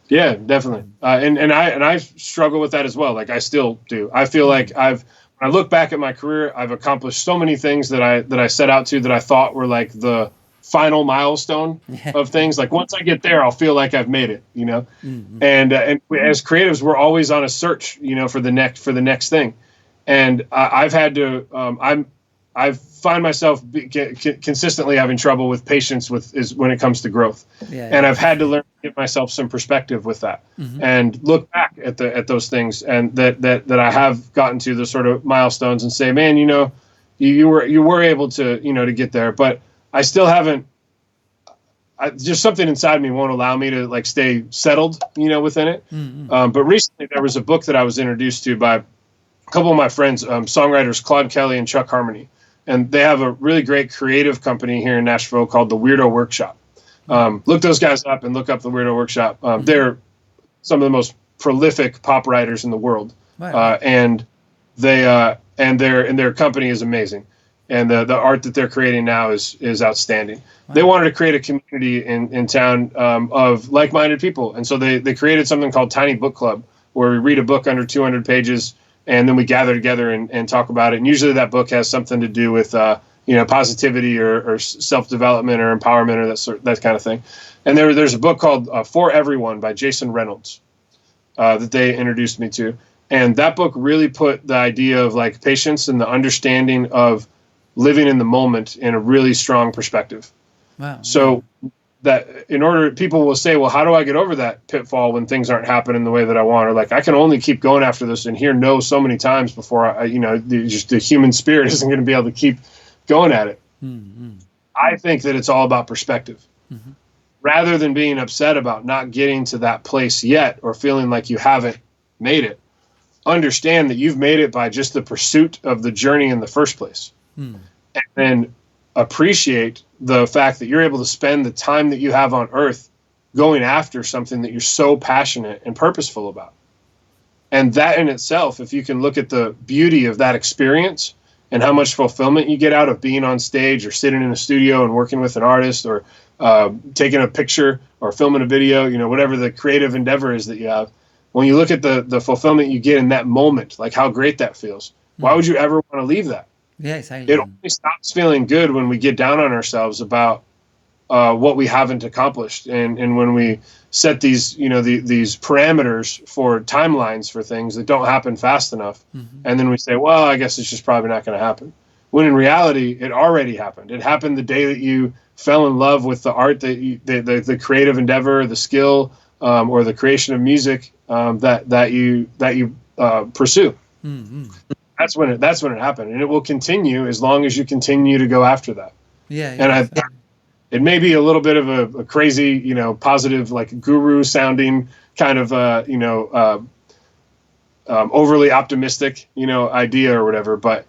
Yeah, definitely. And I struggle with that as well. Like I still do. I feel like when I look back at my career, I've accomplished so many things that I set out to that I thought were like the final milestone Yeah. of things. Like once I get there, I'll feel like I've made it, Mm-hmm. And as creatives, we're always on a search, for the next thing. And I've had to, I find myself consistently having trouble with patience when it comes to growth, Yeah. and Yeah. I've had to learn to give myself some perspective with that, Mm-hmm. and look back at those things, and that I have gotten to the sort of milestones, and say, man, you were able to to get there, but I still haven't. Just something inside me won't allow me to like stay settled, within it. Mm-hmm. But recently there was a book that I was introduced to by a couple of my friends, songwriters Claude Kelly and Chuck Harmony, and they have a really great creative company here in Nashville called the Weirdo Workshop. Look those guys up and look up the Weirdo Workshop. They're some of the most prolific pop writers in the world, Wow. and their company is amazing, and the art that they're creating now is outstanding. Wow. They wanted to create a community in town of like-minded people, and so they created something called Tiny Book Club, where we read a book under 200 pages, and then we gather together and talk about it. And usually that book has something to do with positivity or self-development or empowerment or that kind of thing. And there's a book called For Everyone by Jason Reynolds that they introduced me to. And that book really put the idea of like patience and the understanding of living in the moment in a really strong perspective. Wow. So that people will say, well, how do I get over that pitfall when things aren't happening the way that I want? Or like, I can only keep going after this and hear no so many times before just the human spirit isn't going to be able to keep going at it. Mm-hmm. I think that it's all about perspective. Mm-hmm. Rather than being upset about not getting to that place yet or feeling like you haven't made it, understand that you've made it by just the pursuit of the journey in the first place. And then appreciate the fact that you're able to spend the time that you have on earth going after something that you're so passionate and purposeful about. And that in itself, if you can look at the beauty of that experience and how much fulfillment you get out of being on stage or sitting in a studio and working with an artist or taking a picture or filming a video, whatever the creative endeavor is that you have, when you look at the fulfillment you get in that moment, like how great that feels, why would you ever want to leave that? Yeah, exactly. It only stops feeling good when we get down on ourselves about what we haven't accomplished, and when we set these these parameters for timelines for things that don't happen fast enough, and then we say, well, I guess it's just probably not going to happen. When in reality, it already happened. It happened the day that you fell in love with the art the creative endeavor, the skill, or the creation of music that you pursue. Mm-hmm. That's when it happened, and it will continue as long as you continue to go after that. Yeah. And it may be a little bit of a crazy, positive, like guru sounding kind of, overly optimistic, idea or whatever. But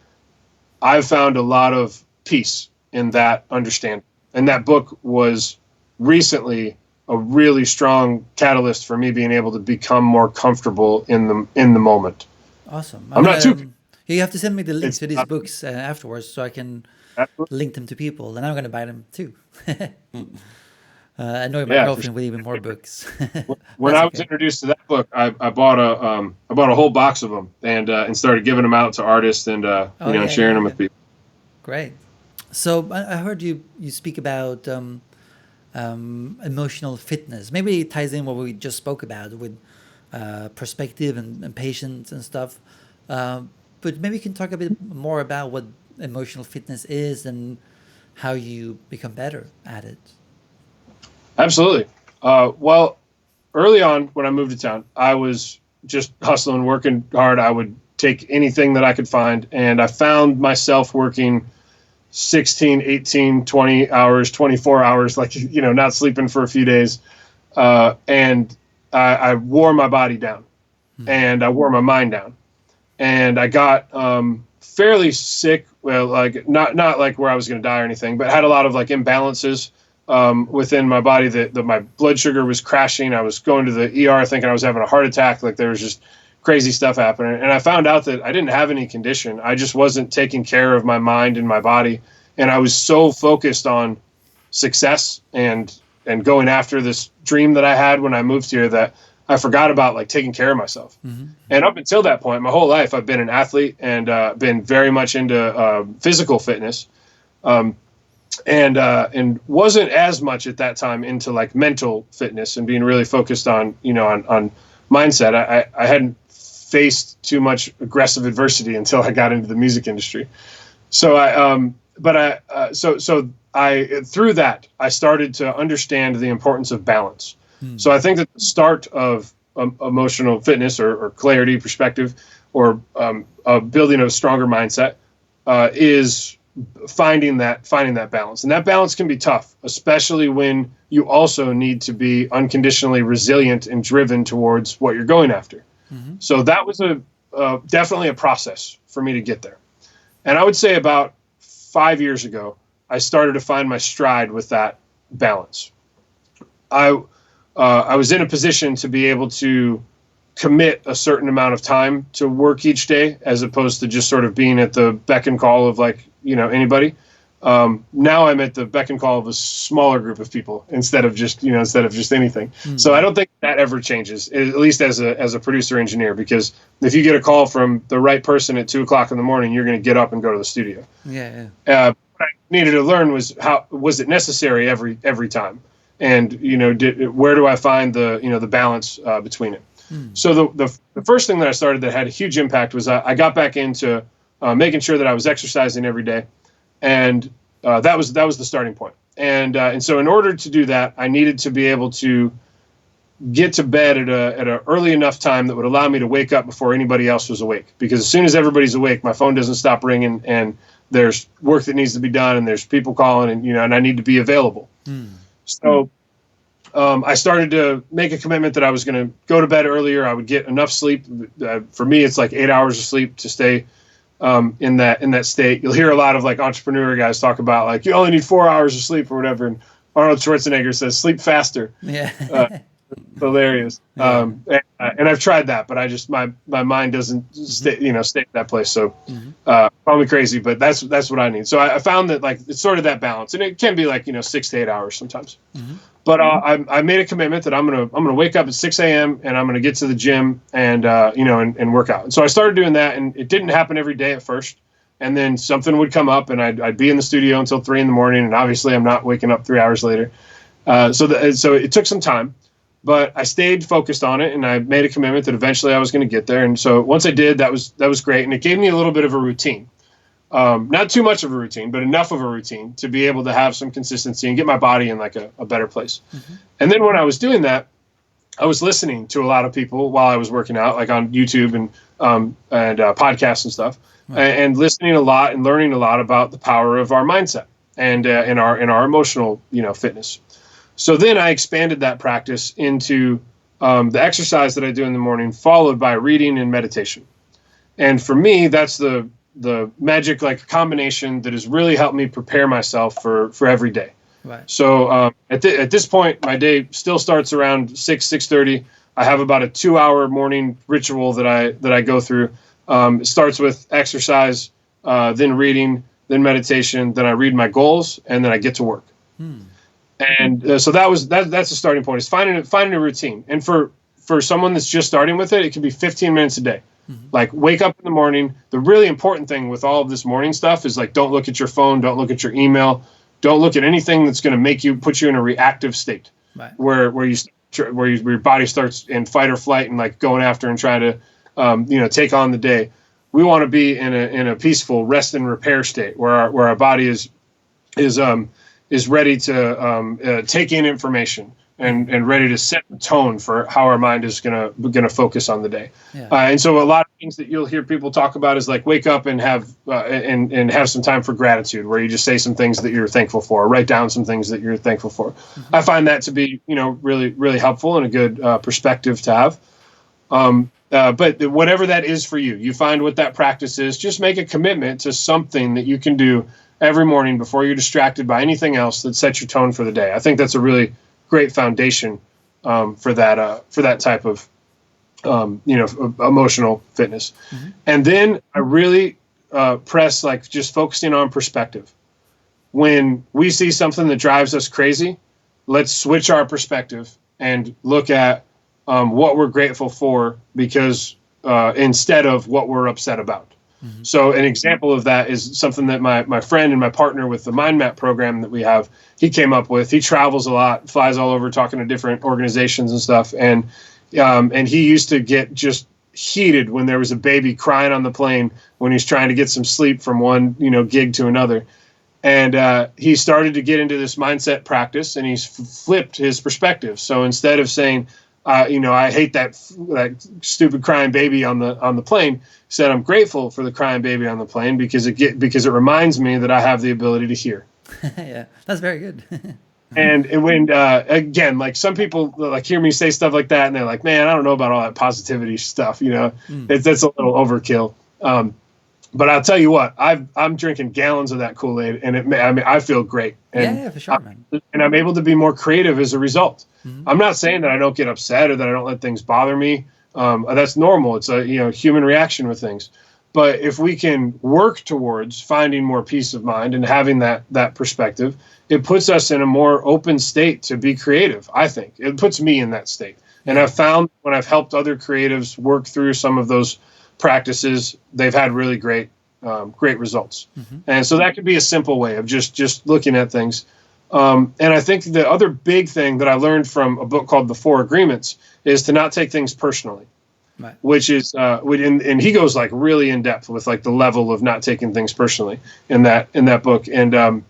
I've found a lot of peace in that understanding, and that book was recently a really strong catalyst for me being able to become more comfortable in the moment. Awesome. I'm not too. You have to send me the links It's to these not- books afterwards so I can Absolutely. link them to people, and I'm going to buy them too. I know my Yeah, for girlfriend with even more books. When That's I was okay. introduced to that book, I bought a whole box of them and started giving them out to artists and sharing them with people. Great. So I heard you speak about emotional fitness. Maybe it ties in what we just spoke about with perspective and patience and stuff. But maybe you can talk a bit more about what emotional fitness is and how you become better at it. Absolutely. Well, early on when I moved to town, I was just hustling, working hard. I would take anything that I could find, and I found myself working 16, 18, 20 hours, 24 hours, like, not sleeping for a few days. And I wore my body down and I wore my mind down, and I got fairly sick. Well, like not like where I was going to die or anything, but had a lot of like imbalances within my body that my blood sugar was crashing. I was going to the ER thinking I was having a heart attack. Like there was just crazy stuff happening. And I found out that I didn't have any condition. I just wasn't taking care of my mind and my body. And I was so focused on success and going after this dream that I had when I moved here, that I forgot about like taking care of myself. And up until that point, my whole life, I've been an athlete and been very much into physical fitness, and wasn't as much at that time into like mental fitness and being really focused on, on mindset. I hadn't faced too much aggressive adversity until I got into the music industry. So through that, I started to understand the importance of balance. So I think that the start of emotional fitness or clarity, perspective, or building a stronger mindset is finding that balance. And that balance can be tough, especially when you also need to be unconditionally resilient and driven towards what you're going after. So that was definitely a process for me to get there. And I would say about 5 years ago, I started to find my stride with that balance. I was in a position to be able to commit a certain amount of time to work each day, as opposed to just sort of being at the beck and call of like, anybody. Now I'm at the beck and call of a smaller group of people instead of just anything. So I don't think that ever changes, at least as a producer engineer, because if you get a call from the right person at 2:00 in the morning, you're going to get up and go to the studio. What I needed to learn was how was it necessary every time, and where do I find the balance between it. So the first thing that I started that had a huge impact was I got back into making sure that I was exercising every day. And that was the starting point. And so in order to do that, I needed to be able to get to bed at a early enough time that would allow me to wake up before anybody else was awake. Because as soon as everybody's awake, my phone doesn't stop ringing, and there's work that needs to be done, and there's people calling, and I need to be available. So I started to make a commitment that I was going to go to bed earlier. I would get enough sleep. For me, it's like 8 hours of sleep to stay in that state. You'll hear a lot of like entrepreneur guys talk about like you only need 4 hours of sleep or whatever, and Arnold Schwarzenegger says sleep faster. Hilarious. And I've tried that, but I just my mind doesn't stay in that place. So call me crazy, but that's what I need. So I found that like it's sort of that balance, and it can be like 6 to 8 hours sometimes. But I made a commitment that I'm gonna wake up at 6 a.m. and I'm gonna get to the gym and and work out. And so I started doing that, and it didn't happen every day at first. And then something would come up, and I'd be in the studio until 3 a.m. and obviously I'm not waking up 3 hours later. So it took some time, but I stayed focused on it, and I made a commitment that eventually I was going to get there. And so once I did, that was great, and it gave me a little bit of a routine. Not too much of a routine, but enough of a routine to be able to have some consistency and get my body in like a better place. And then when I was doing that, I was listening to a lot of people while I was working out, like on YouTube and podcasts and stuff, and listening a lot and learning a lot about the power of our mindset and in our emotional fitness. So then I expanded that practice into the exercise that I do in the morning, followed by reading and meditation. And for me, that's the magic like combination that has really helped me prepare myself for every day. Right. So at this point, my day still starts around 6:30. I have about a 2-hour morning ritual that I go through. It starts with exercise, then reading, then meditation, then I read my goals, and then I get to work. And so that's the starting point, is finding a routine. And for someone that's just starting with it, it can be 15 minutes a day. Like wake up in the morning. The really important thing with all of this morning stuff is like, don't look at your phone, don't look at your email, don't look at anything that's going to put you in a reactive state, right, where your body starts in fight or flight and like going after and trying to take on the day. We want to be in a peaceful rest and repair state where our body is ready to take in information and ready to set the tone for how our mind is gonna focus on the day. And so a lot of things that you'll hear people talk about is like wake up and have some time for gratitude, where you just say some things that you're thankful for, or write down some things that you're thankful for. I find that to be really really helpful and a good perspective to have. But whatever that is for you, you find what that practice is. Just make a commitment to something that you can do every morning before you're distracted by anything else that sets your tone for the day. I think that's a really great foundation for that type of emotional fitness. And then I really press like just focusing on perspective. When we see something that drives us crazy, let's switch our perspective and look at what we're grateful for, because instead of what we're upset about. So an example of that is something that my friend and my partner with the MindMap program that we have, he came up with. He travels a lot, flies all over, talking to different organizations and stuff. And he used to get just heated when there was a baby crying on the plane when he's trying to get some sleep from one, gig to another. And he started to get into this mindset practice, and he's flipped his perspective. So instead of saying, I hate that stupid crying baby on the plane, said, I'm grateful for the crying baby on the plane because it reminds me that I have the ability to hear. Yeah, that's very good. And when again, like some people like hear me say stuff like that, and they're like, "Man, I don't know about all that positivity stuff." That's a little overkill. But I'll tell you what, I'm drinking gallons of that Kool-Aid, and I feel great. And yeah, for sure, man. And I'm able to be more creative as a result. I'm not saying that I don't get upset or that I don't let things bother me. That's normal. It's a human reaction with things. But if we can work towards finding more peace of mind and having that perspective, it puts us in a more open state to be creative. I think it puts me in that state. And I've found when I've helped other creatives work through some of those practices, they've had really great results. And so that could be a simple way of just looking at things. And I think the other big thing that I learned from a book called The 4 Agreements is to not take things personally. Right. Which is, and he goes like really in depth with like the level of not taking things personally in that book, and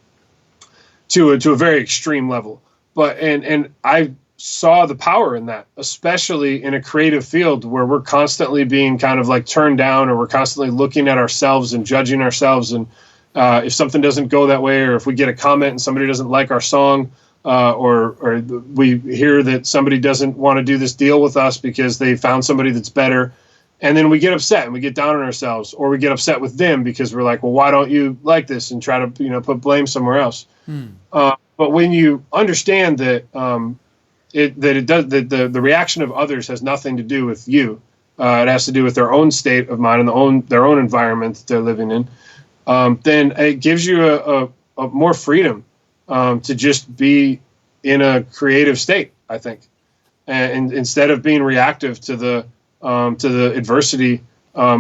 to a very extreme level. But and I saw the power in that, especially in a creative field where we're constantly being kind of like turned down, or we're constantly looking at ourselves and judging ourselves. And if something doesn't go that way, or if we get a comment and somebody doesn't like our song, or we hear that somebody doesn't want to do this deal with us because they found somebody that's better, and then we get upset and we get down on ourselves, or we get upset with them because we're like, well, why don't you like this, and try to put blame somewhere else. But when you understand that the reaction of others has nothing to do with you, it has to do with their own state of mind and their own environment that they're living in, then it gives you a more freedom to just be in a creative state, I think. And instead of being reactive to the adversity,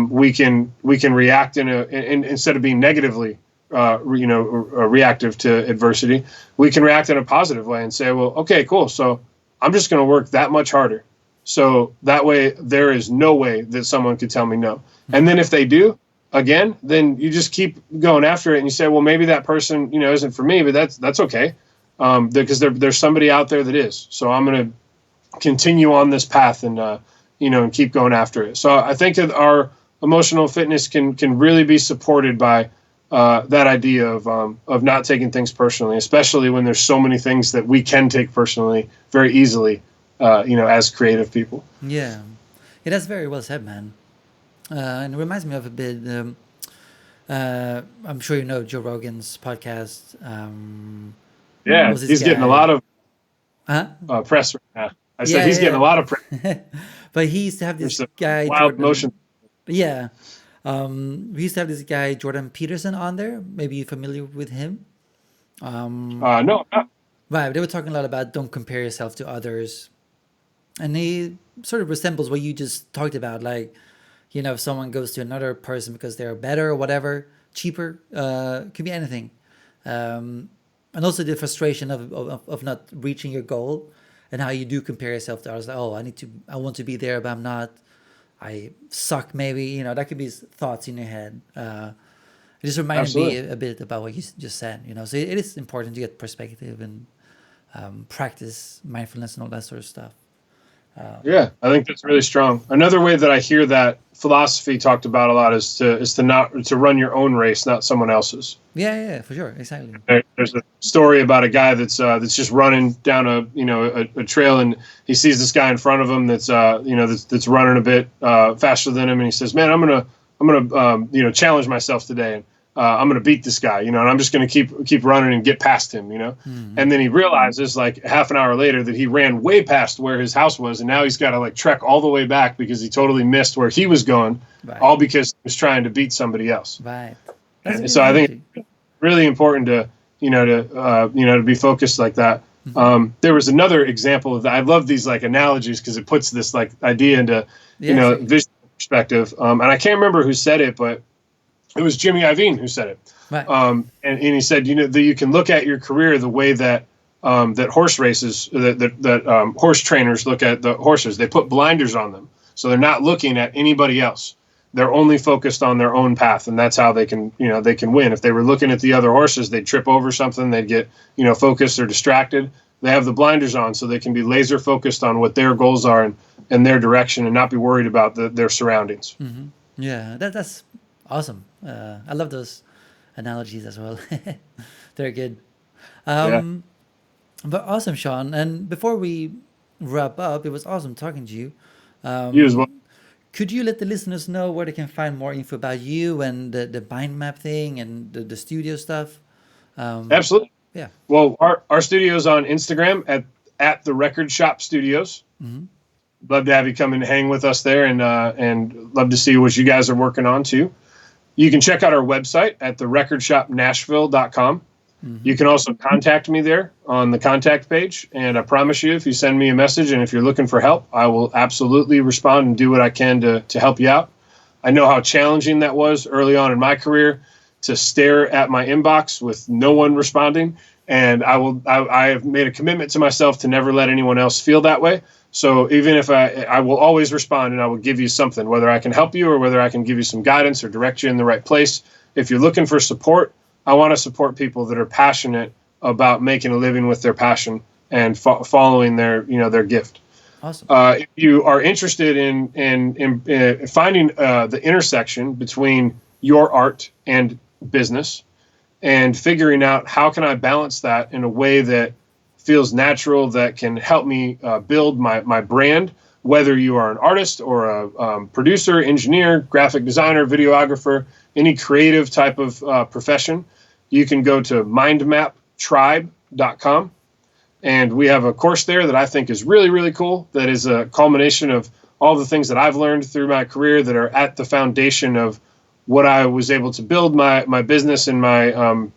we can react and instead of being negatively reactive to adversity, we can react in a positive way and say, well, okay, cool. So I'm just going to work that much harder. So that way there is no way that someone could tell me no. And then if they do, again, then you just keep going after it, and you say, well, maybe that person, isn't for me, but that's okay. Because there's somebody out there that is. So I'm going to continue on this path and keep going after it. So I think that our emotional fitness can really be supported by that idea of not taking things personally, especially when there's so many things that we can take personally very easily, as creative people. Yeah, that's very well said, man. And it reminds me of a bit. I'm sure you know Joe Rogan's podcast. He's getting a lot of press right now. I said he's getting a lot of press. But he used to have this guy. Wild motion. Yeah. We used to have this guy, Jordan Peterson, on there. Maybe you're familiar with him. No. Right. They were talking a lot about don't compare yourself to others. And he sort of resembles what you just talked about. Like, if someone goes to another person because they're better or whatever, cheaper, could be anything. And also the frustration of not reaching your goal, and how you do compare yourself to others. Like, oh, I want to be there, but I'm not. I suck, maybe. That could be thoughts in your head. It just reminded me a bit about what you just said. So it is important to get perspective and practice mindfulness and all that sort of stuff. I think that's really strong. Another way that I hear that philosophy talked about a lot is to run your own race, not someone else's. Yeah, for sure, exactly. There's a story about a guy that's just running down a trail, and he sees this guy in front of him that's running a bit faster than him, and he says, "Man, I'm gonna challenge myself today, and I'm gonna beat this guy, and I'm just gonna keep running and get past him, Mm-hmm. And then he realizes like half an hour later that he ran way past where his house was, and now he's got to like trek all the way back because he totally missed where he was going, right. All because he was trying to beat somebody else. Right. So I think it's really important to be focused like that. There was another example of that. I love these like analogies because it puts this like idea into, Sure. visual perspective. And I can't remember who said it, but it was Jimmy Iovine who said it. Right. And he said, that you can look at your career the way that that horse races, that horse trainers look at the horses. They put blinders on them, so they're not looking at anybody else. They're only focused on their own path, and that's how they can win. If they were looking at the other horses, they'd trip over something, they'd get focused or distracted. They have the blinders on, so they can be laser focused on what their goals are and their direction, and not be worried about their surroundings. Mm-hmm. Yeah, that's awesome. I love those analogies as well. They're good. But awesome, Sean. And before we wrap up, it was awesome talking to you. You as well. Could you let the listeners know where they can find more info about you and the MindMap thing and the studio stuff? Absolutely. Yeah. Well, our studio's on Instagram at the Record Shop Studios. Mm-hmm. Love to have you come and hang with us there, and love to see what you guys are working on too. You can check out our website at therecordshopnashville.com. Mm-hmm. You can also contact me there on the contact page, and I promise you, if you send me a message and if you're looking for help, I will absolutely respond and do what I can to help you out. I know how challenging that was early on in my career to stare at my inbox with no one responding, and I have made a commitment to myself to never let anyone else feel that way. So even if I will always respond, and I will give you something, whether I can help you or whether I can give you some guidance or direct you in the right place. If you're looking for support, I want to support people that are passionate about making a living with their passion and following their gift. Awesome. If you are interested in finding the intersection between your art and business and figuring out how can I balance that in a way that feels natural, that can help me build my brand, whether you are an artist or a producer, engineer, graphic designer, videographer, any creative type of profession, you can go to mindmaptribe.com. And we have a course there that I think is really, really cool. That is a culmination of all the things that I've learned through my career that are at the foundation of what I was able to build my business and my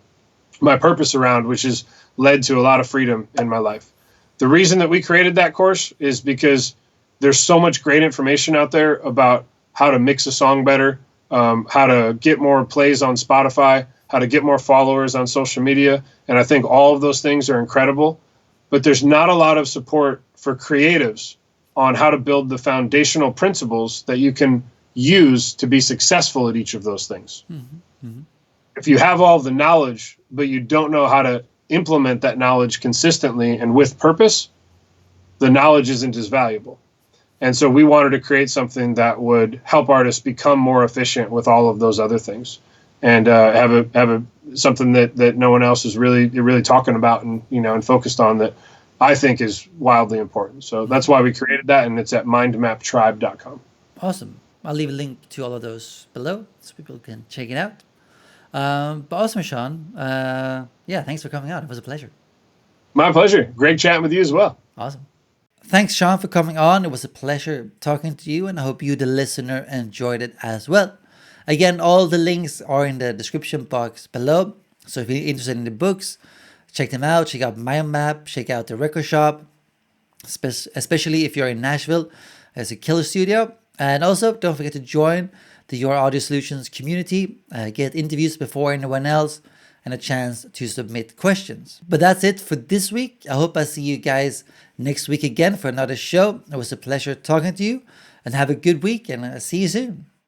purpose around, which has led to a lot of freedom in my life. The reason that we created that course is because there's so much great information out there about how to mix a song better, how to get more plays on Spotify, how to get more followers on social media. And I think all of those things are incredible. But there's not a lot of support for creatives on how to build the foundational principles that you can use to be successful at each of those things. Mm-hmm. Mm-hmm. If you have all the knowledge, but you don't know how to implement that knowledge consistently and with purpose, the knowledge isn't as valuable. And so we wanted to create something that would help artists become more efficient with all of those other things, and have something that no one else is really talking about and focused on, that I think is wildly important. So that's why we created that, and it's at mindmaptribe.com. Awesome. I'll leave a link to all of those below so people can check it out. But awesome, Sean. Thanks for coming out. It was a pleasure. My pleasure. Great chatting with you as well. Awesome. Thanks, Sean, for coming on. It was a pleasure talking to you, and I hope you, the listener, enjoyed it as well. Again, all the links are in the description box below. So if you're interested in the books, check them out. Check out MindMap. Check out the record shop, especially if you're in Nashville. It's a killer studio. And also, don't forget to join the Your Audio Solutions community. Get interviews before anyone else and a chance to submit questions. But that's it for this week. I hope I see you guys next week again for another show. It was a pleasure talking to you, and have a good week, and see you soon.